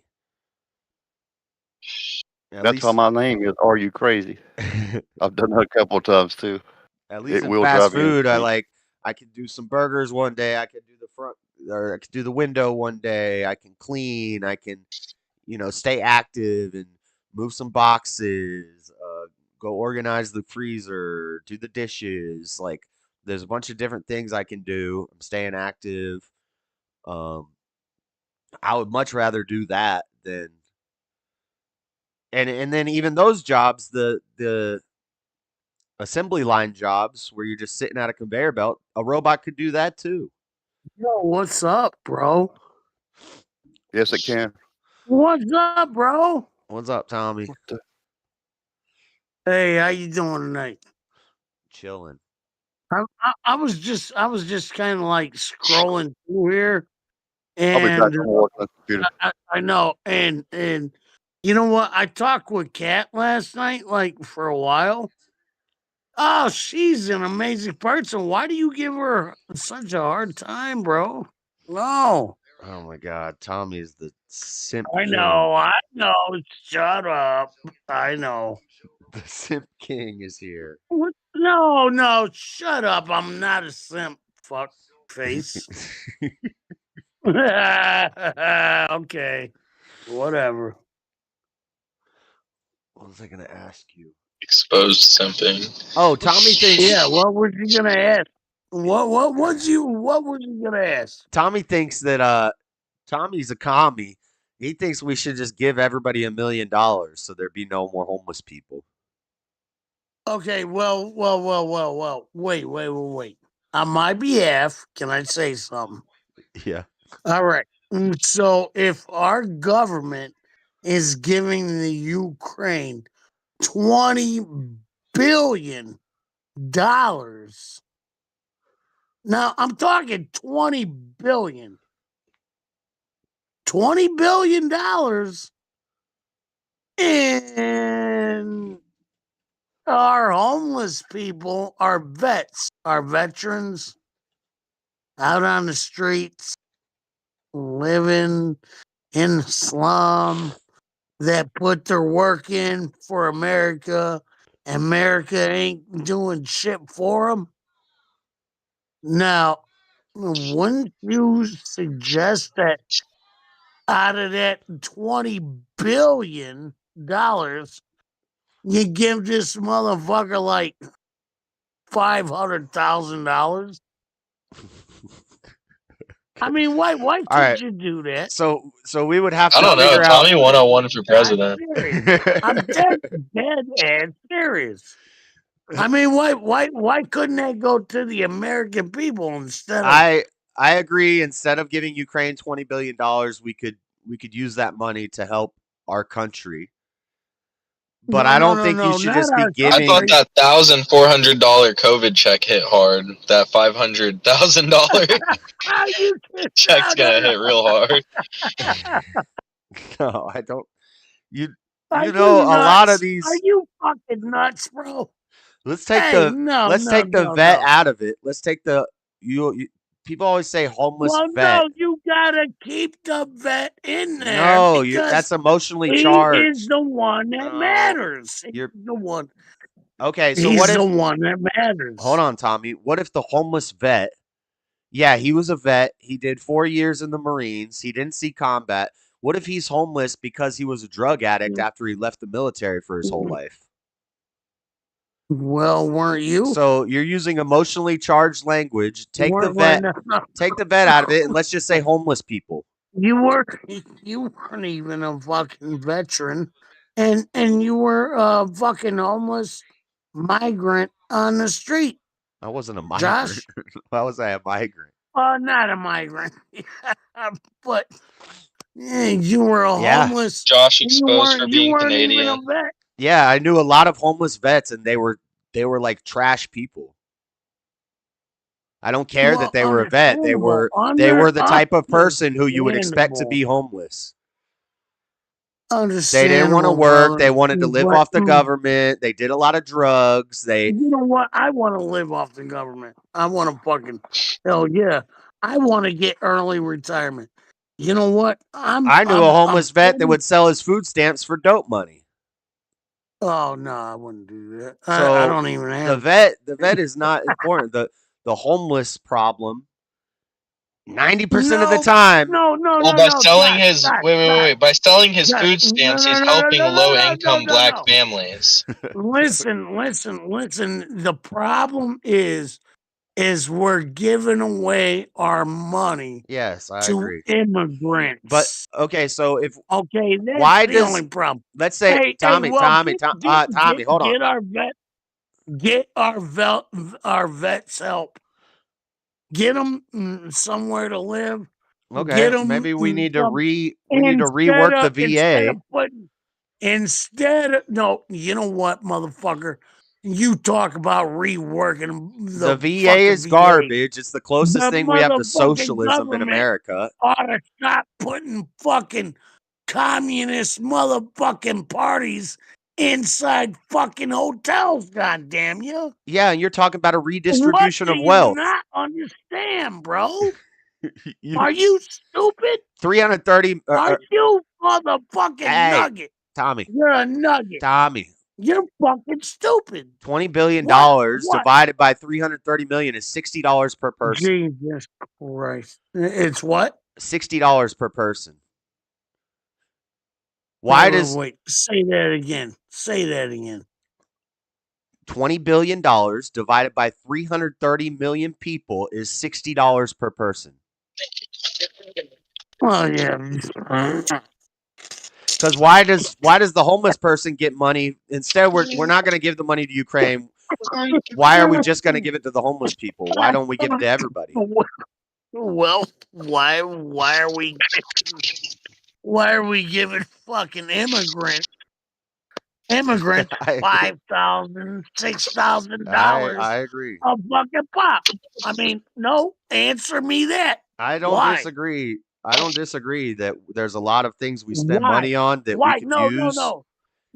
At That's why least, my name is Are You Crazy? I've done that a couple of times too. at least It in will fast drive me food, insane. I can do some burgers one day. I can do the front, or I can do the window one day. I can clean. I can, stay active and move some boxes. Go organize the freezer. Do the dishes. Like, there's a bunch of different things I can do. I'm staying active. Um, I would much rather do that than and then even those jobs, the assembly line jobs where you're just sitting at a conveyor belt, a robot could do that too. Yo, what's up, bro? Yes, it can. What's up, bro? What's up, Tommy? Hey, how you doing tonight? Chilling. I was just kind of like scrolling through here, I'll be back. and I'm watching the computer. I know, and you know what? I talked with Kat last night, like for a while. Oh, she's an amazing person. Why do you give her such a hard time, bro? No. Oh my God, Tommy is the simp I king. know. Shut up. I know. The simp king is here. What? No, shut up. I'm not a simp, fuck face. Okay. Whatever. What was I gonna ask you? Exposed something. Oh, Tommy thinks. Yeah, what was you gonna ask? What was you gonna ask? Tommy thinks that Tommy's a commie. He thinks we should just give everybody $1 million so there'd be no more homeless people. Okay, well. Wait. On my behalf, can I say something? Yeah. All right. So if our government is giving the Ukraine $20 billion, now I'm talking 20 billion. $20 billion, and our homeless people, our vets, our veterans out on the streets, living in the slum, that put their work in for America. America ain't doing shit for them. Now, wouldn't you suggest that out of that $20 billion, you give this motherfucker like $500,000? I mean, why All could right. you do that? So we would have I to don't know. figure out. Tommy 101 for president. I'm dead and serious. I mean, why couldn't that go to the American people instead of? I agree. Instead of giving Ukraine $20 billion, we could use that money to help our country. But I don't think you should just be I giving. thought that $1,400 COVID check hit hard. That $500,000 check's gonna hit real hard. No, I don't. You Are know, you a lot of nuts? these. Are you fucking nuts, bro? Let's take Hey, let's take the vet out of it. Let's take the you. People always say homeless Well, vet. no, you gotta keep the vet in there. No, because that's emotionally he charged. is the one that No, matters. He's you're the one. okay. So He's what if? the one that matters. Hold on, Tommy. What if the homeless vet? Yeah, he was a vet. He did 4 years in the Marines. He didn't see combat. What if he's homeless because he was a drug addict after he left the military for his whole life? Well, weren't you? So you're using emotionally charged language. Take the Weren't- vet out of it, and let's just say homeless people. You weren't even a fucking veteran, and you were a fucking homeless migrant on the street. I wasn't a migrant. Josh? Why was I a migrant? Not a migrant, but you were a homeless. Josh exposed for being Even a Canadian. vet. Yeah, I knew a lot of homeless vets, and they were like trash people. I don't care that they were a vet. They were the type of person who you would expect to be homeless. They didn't want to Understandable, work. brother. They wanted to live But, off the government. They did a lot of drugs. you know what? I want to live off the government. I want to fucking, hell yeah. I want to get early retirement. You know what? I knew a homeless vet that would sell his food stamps for dope money. Oh no, I wouldn't do that. So I don't even have the vet is not important. The homeless problem 90% of the no, time. no, Well, by selling Scott, his Scott, wait. By selling his Scott, food stamps, he's helping low-income black families. Listen. The problem is we're giving away our money Yes, I to agree. immigrants. But okay, so if okay, that's why the does only problem. let's say Hey, Tommy, well, Tommy, hold on. Get our vets help. Get them somewhere to live. Okay, Get them maybe we need to some, rework the VA. Instead of no, you know what, motherfucker? You talk about reworking The the VA fucking is VA. garbage. It's the closest The thing we have to motherfucking socialism in government America. ought to stop putting fucking communist motherfucking parties inside fucking hotels, goddamn you. Yeah, and you're talking about a What redistribution do of you wealth. not understand, bro? You- Are you stupid? 330 Are you motherfucking hey, nugget? Tommy. You're a nugget. Tommy. You're fucking stupid. $20 billion What? divided by 330 million is $60 per person. Jesus Christ. It's what? $60 per person. Why does wait, say that again. Say that again. $20 billion divided by 330 million people is $60 per person? Oh yeah. Because why does the homeless person get money? Instead, we're not going to give the money to Ukraine. Why are we just going to give it to the homeless people? Why don't we give it to everybody? Well, why are we giving fucking immigrants $5,000, $6,000 I agree. a fucking pop? I mean, no, answer me that. I don't Why? disagree. I don't disagree that there's a lot of things we spend Why? money on that Why? we could No, use. no.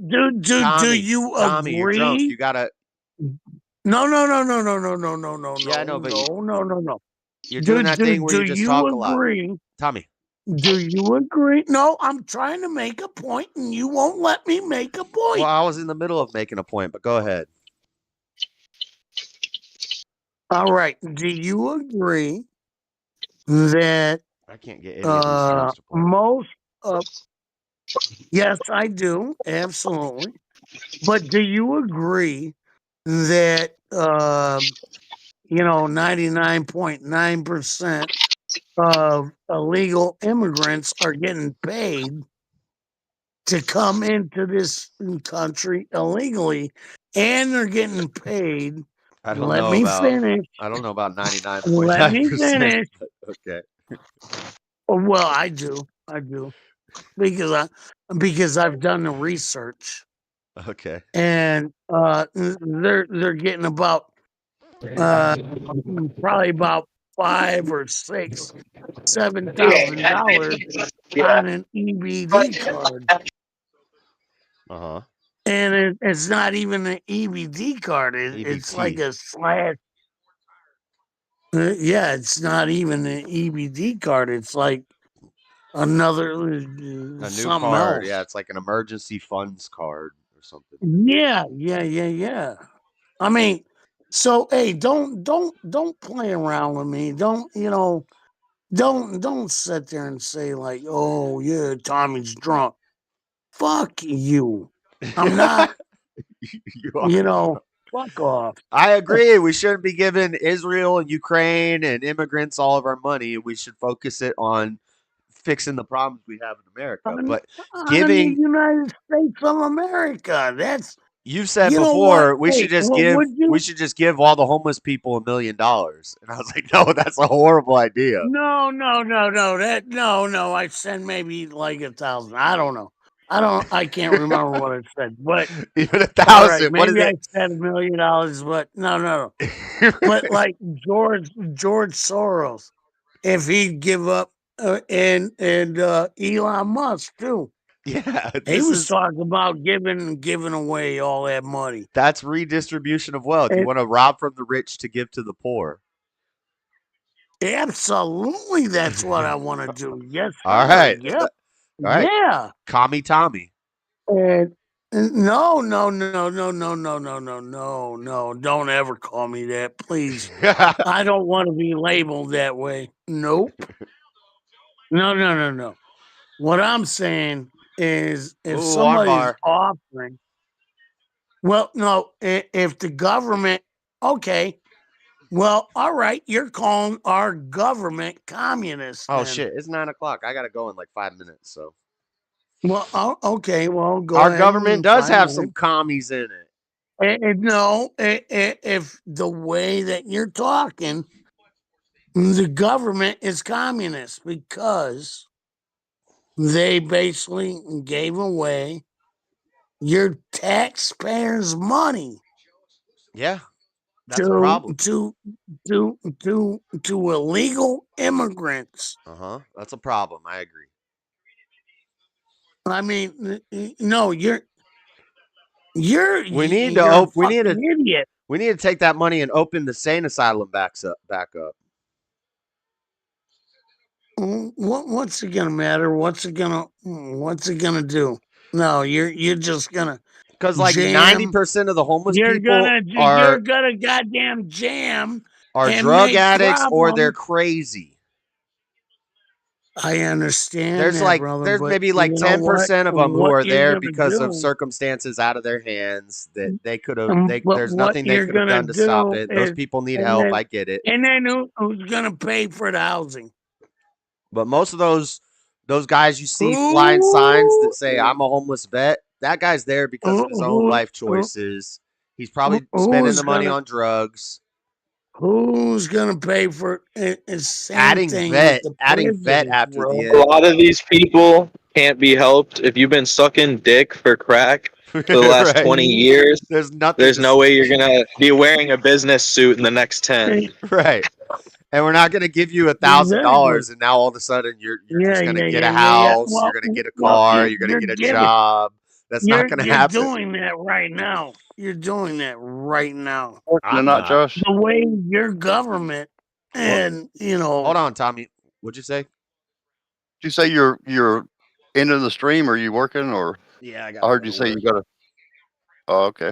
Do Tommy, you Tommy, agree? you're drunk. You gotta. No. Yeah, I know, but No. you're doing that thing where you just talk a lot. Agree? Tommy. Do you agree? No, I'm trying to make a point and you won't let me make a point. Well, I was in the middle of making a point, but go ahead. All right. Do you agree that I can't get any of these strings to play. most of yes, I do, absolutely. But do you agree that 99.9% of illegal immigrants are getting paid to come into this country illegally, and they're getting paid. I don't Let know me about. finish. I don't know about 99.9%. Let me finish. Okay. Well, I do because I've done the research, Okay. and they're getting about probably about $5,000 or $7,000 on an EBD card. Uh-huh. And it's not even an EBD card. It's like a slash. Yeah, it's not even an EBD card. It's like another A new something card. else. Yeah, it's like an emergency funds card or something. Yeah. I mean, so hey, don't play around with me. Don't sit there and say like, oh yeah, Tommy's drunk. Fuck you. I'm not. Fuck off. I agree. We shouldn't be giving Israel and Ukraine and immigrants all of our money. We should focus it on fixing the problems we have in America. But giving the United States of America, that's you've said you know before what? we Hey, should just what give would you- we should just give all the homeless people $1 million. And I was like, no, that's a horrible idea. No. I said maybe like 1,000. I don't know. I can't remember what I said, but Even 1,000. right, What is maybe I it? said $1 million, but no. But like George Soros, if he'd give up, and Elon Musk too. Yeah, He was talking about giving away all that money. that's redistribution of wealth. You And- want to rob from the rich to give to the poor. Absolutely, that's what I want to do. Yes, sir. All right. Yep. All right. Yeah. Commie Tommy. And no. Don't ever call me that, please. I don't want to be labeled that way. Nope. No. What I'm saying is if Ooh, somebody's armbar. offering, well, no, if the government, okay, well, all right, you're calling our government communist. Oh then. shit! It's 9 o'clock. I gotta go in like 5 minutes. So Well, okay, well, go our ahead. government does 5 have some minutes. commies in it. No, if the way that you're talking, the government is communist because they basically gave away your taxpayers' money Yeah, that's a problem. to illegal immigrants. That's a problem. I agree. I mean, no, you're We need you're a to. We need to. fucking idiot. We need to take that money and open the sane asylum back up. What's it gonna matter? What's it gonna do? No, you're just gonna Because like jam. 90% of the homeless You're people gonna goddamn jam are and drug make addicts or they're problems. crazy. I understand There's that, like brother. there's But maybe like you know what? 10% of them who What are you're there gonna because of do? circumstances out of their hands that they could have. But There's what nothing they you're could have gonna done to stop do it. Those is, people need and help. then I get it. who's gonna pay for the housing? But most of those guys you see flying signs that Who? say I'm a homeless vet, that guy's there because of his own life Who? choices. He's probably spending Who's the money gonna on drugs. Who's gonna pay for it? It's same Adding thing with the vet prisons, after bro. the A end. lot of these people can't be helped. If you've been sucking dick for crack for the last Right. 20 years, There's nothing. there's no way you're gonna be wearing a business suit in the next 10. Right. And we're not going to give you Exactly. $1,000, and now all of a sudden you're just going to get a Yeah. house, you're going to get a car, you're going to get a job. That's not going to You're happen. doing that right now. You're doing that right now. Fortunately I'm not, not. Josh. The way your government and Hold on, Tommy. What'd you say? Did you say you're into the stream? Or are you working? Or Yeah, I I got. heard you say you got to. Oh, okay.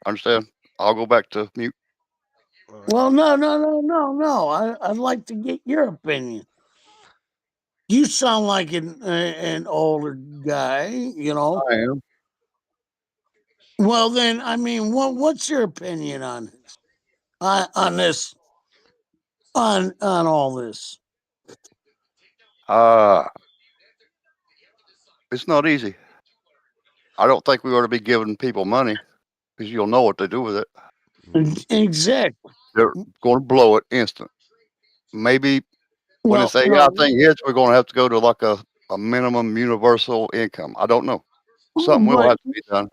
I understand. I'll go back to mute. well, no. I'd like to get your opinion. You sound like an older guy, you know. I am. Well, then, I mean, what's your opinion on this? On this? On all this? It's not easy. I don't think we ought to be giving people money because you'll know what they do with it. Exactly. They're going to blow it instant. Maybe when Well, this AI thing hits, we're going to have to go to like a minimum universal income. I don't know. Something will but have to be done.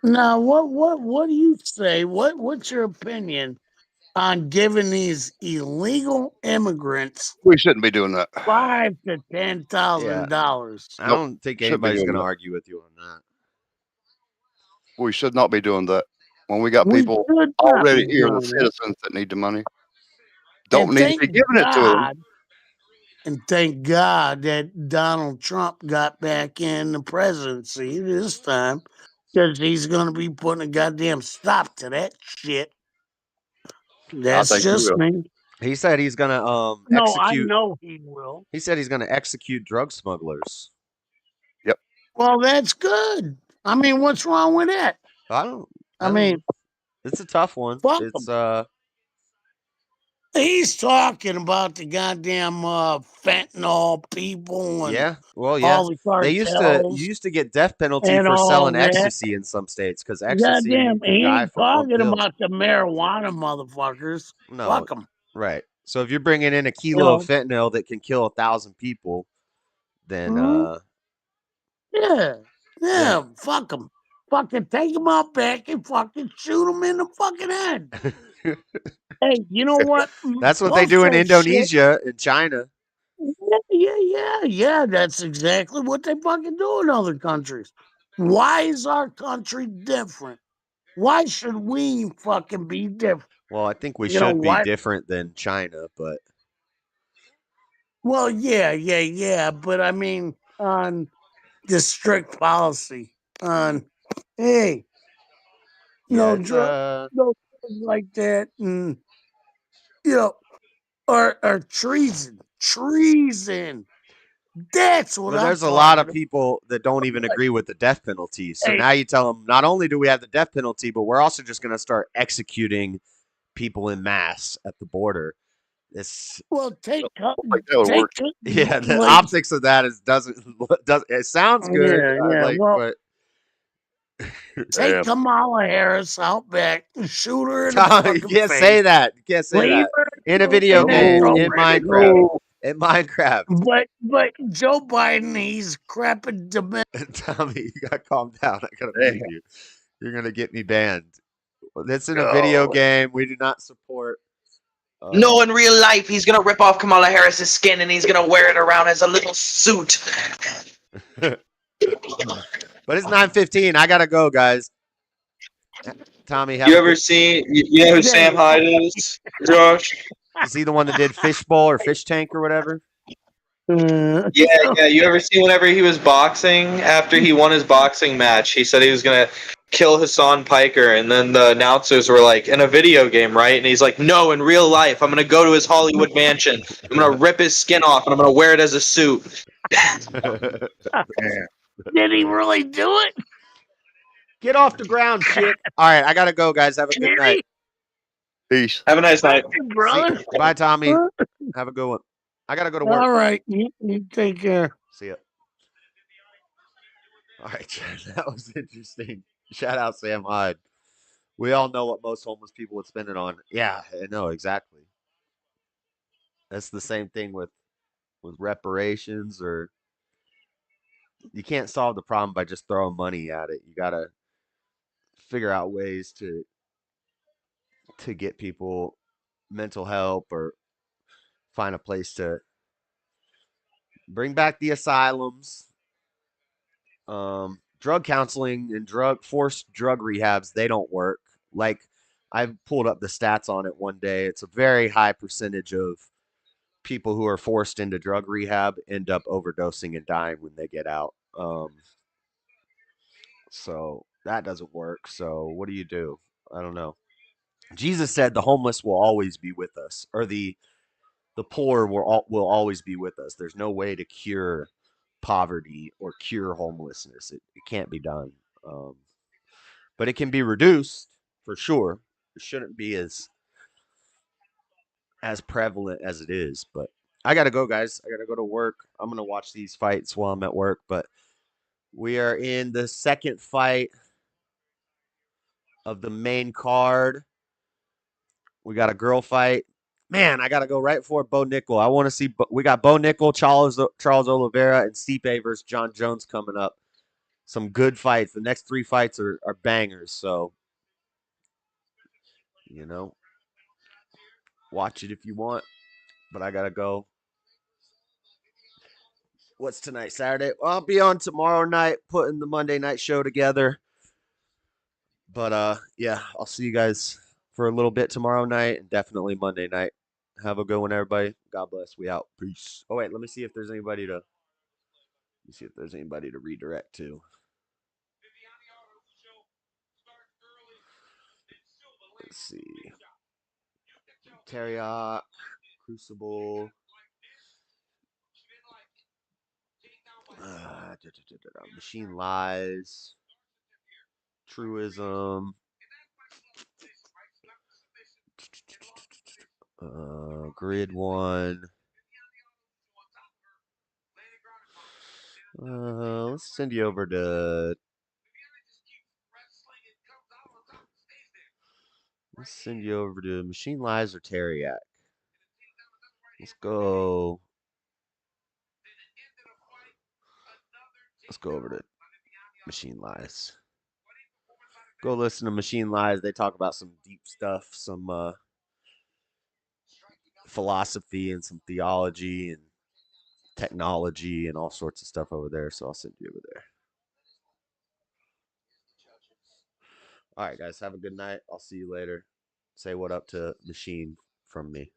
now, what do you say? What's your opinion on giving these illegal immigrants We shouldn't be doing that. $5,000 to $10,000? I Nope. don't think Shouldn't be anybody's doing going to that. argue with you on that. We should not be doing that. When we got We people should not already be here, the doing it. citizens that need the money, And don't need to be thank giving it to them. God, and thank God that Donald Trump got back in the presidency this time, because he's going to be putting a goddamn stop to that shit. I That's think he just will. me. He said he's going to No, I execute. know he will. He said he's going to execute drug smugglers. Well, that's good. I mean, what's wrong with that? I mean, mean, it's a tough one. fuck It's he's talking about the goddamn fentanyl people and yeah. Well, yeah. all the You cartels used to get death penalty and for all selling that. ecstasy in some states because ecstasy Goddamn, you could he die ain't from one talking pill. about the marijuana motherfuckers. No, Fuck them. right. So if you're bringing in a kilo of fentanyl that can kill 1,000 people, then yeah, fuck them. Fucking take them out back and fucking shoot them in the fucking head. Hey, you know what? that's what they do in Indonesia and China. Yeah. That's exactly what they fucking do in other countries. Why is our country different? Why should we fucking be different? Well, I think we You know should be why? different than China, but Well, yeah. But I mean, on the strict policy on, hey, yeah, no it's drugs, no things like that, and you know, or treason. That's what well, I'm there's a lot talking of about. people that don't even Like, agree with the death penalty. So hey, now you tell them not only do we have the death penalty, but we're also just going to start executing people in mass at the border. This, well, I don't think that would work. yeah, the like, optics of that is does it sounds good, yeah. like, Well, but take Yeah. Kamala Harris out back and shoot her in the Tom, you fucking can't face. say that. You can't say Leave that her in a video in that game, in No, program. Minecraft, no. in Minecraft. But Joe Biden, he's crapping dementia. Tommy, you gotta calm down. I gotta Damn. mute you. You're gonna get me banned. That's in a video No. game. We do not support. No, in real life, he's gonna rip off Kamala Harris's skin and he's gonna wear it around as a little suit. But it's 9:15. I gotta go, guys. Tommy, have You a ever good. seen? You know who Sam Hyde is, Josh? Is he the one that did Fishbowl or Fish Tank or whatever? Yeah. You ever see whenever he was boxing after he won his boxing match, he said he was gonna kill Hassan Piker, and then the announcers were like, "In a video game, right?" And he's like, "No, in real life, I'm gonna go to his Hollywood mansion. I'm gonna rip his skin off, and I'm gonna wear it as a suit." Yeah. Did he really do it? Get off the ground, chick. All right, I gotta go, guys. Have a good Did night. he? Peace. Have a nice night. Hey, See, brother. bye, Tommy. Huh? Have a good one. I gotta go to work. All right, you take care. See ya. All right, that was interesting. Shout out Sam Hyde. We all know what most homeless people would spend it on. Yeah, I know exactly. That's the same thing with reparations, or you can't solve the problem by just throwing money at it. You gotta figure out ways to get people mental help, or find a place to bring back the asylums. Drug counseling and forced drug rehabs, they don't work. Like, I pulled up the stats on it one day. It's a very high percentage of people who are forced into drug rehab end up overdosing and dying when they get out. So that doesn't work. So what do you do? I don't know. Jesus said the homeless will always be with us, or the poor will always be with us. There's no way to cure poverty or cure homelessness. It can't be done. Um, but it can be reduced for sure. It shouldn't be as prevalent as it is. But I gotta go, guys. I gotta go to work. I'm gonna watch these fights while I'm at work. But we are in the second fight of the main card. We got a girl fight. Man, I gotta go right for Bo Nickel. I want to see. We got Bo Nickel, Charles Oliveira, and Stipe versus John Jones coming up. Some good fights. The next three fights are bangers. So, you know, watch it if you want. But I gotta go. What's tonight? Saturday. Well, I'll be on tomorrow night putting the Monday night show together. But yeah, I'll see you guys for a little bit tomorrow night and definitely Monday night. Have a good one, everybody. God bless. We out. Peace. Oh wait, let me see if there's anybody to redirect to. Let's see. Terriot, Crucible. Machine Lies. Truism. Grid One. Let's send you over to. Let's send you over to Machine Lies or Terriac. Let's go. Let's go over to Machine Lies. Go listen to Machine Lies. They talk about some deep stuff, some philosophy and some theology, and technology and all sorts of stuff over there. So I'll send you over there. All right, guys. Have a good night. I'll see you later. Say what up to Machine from me.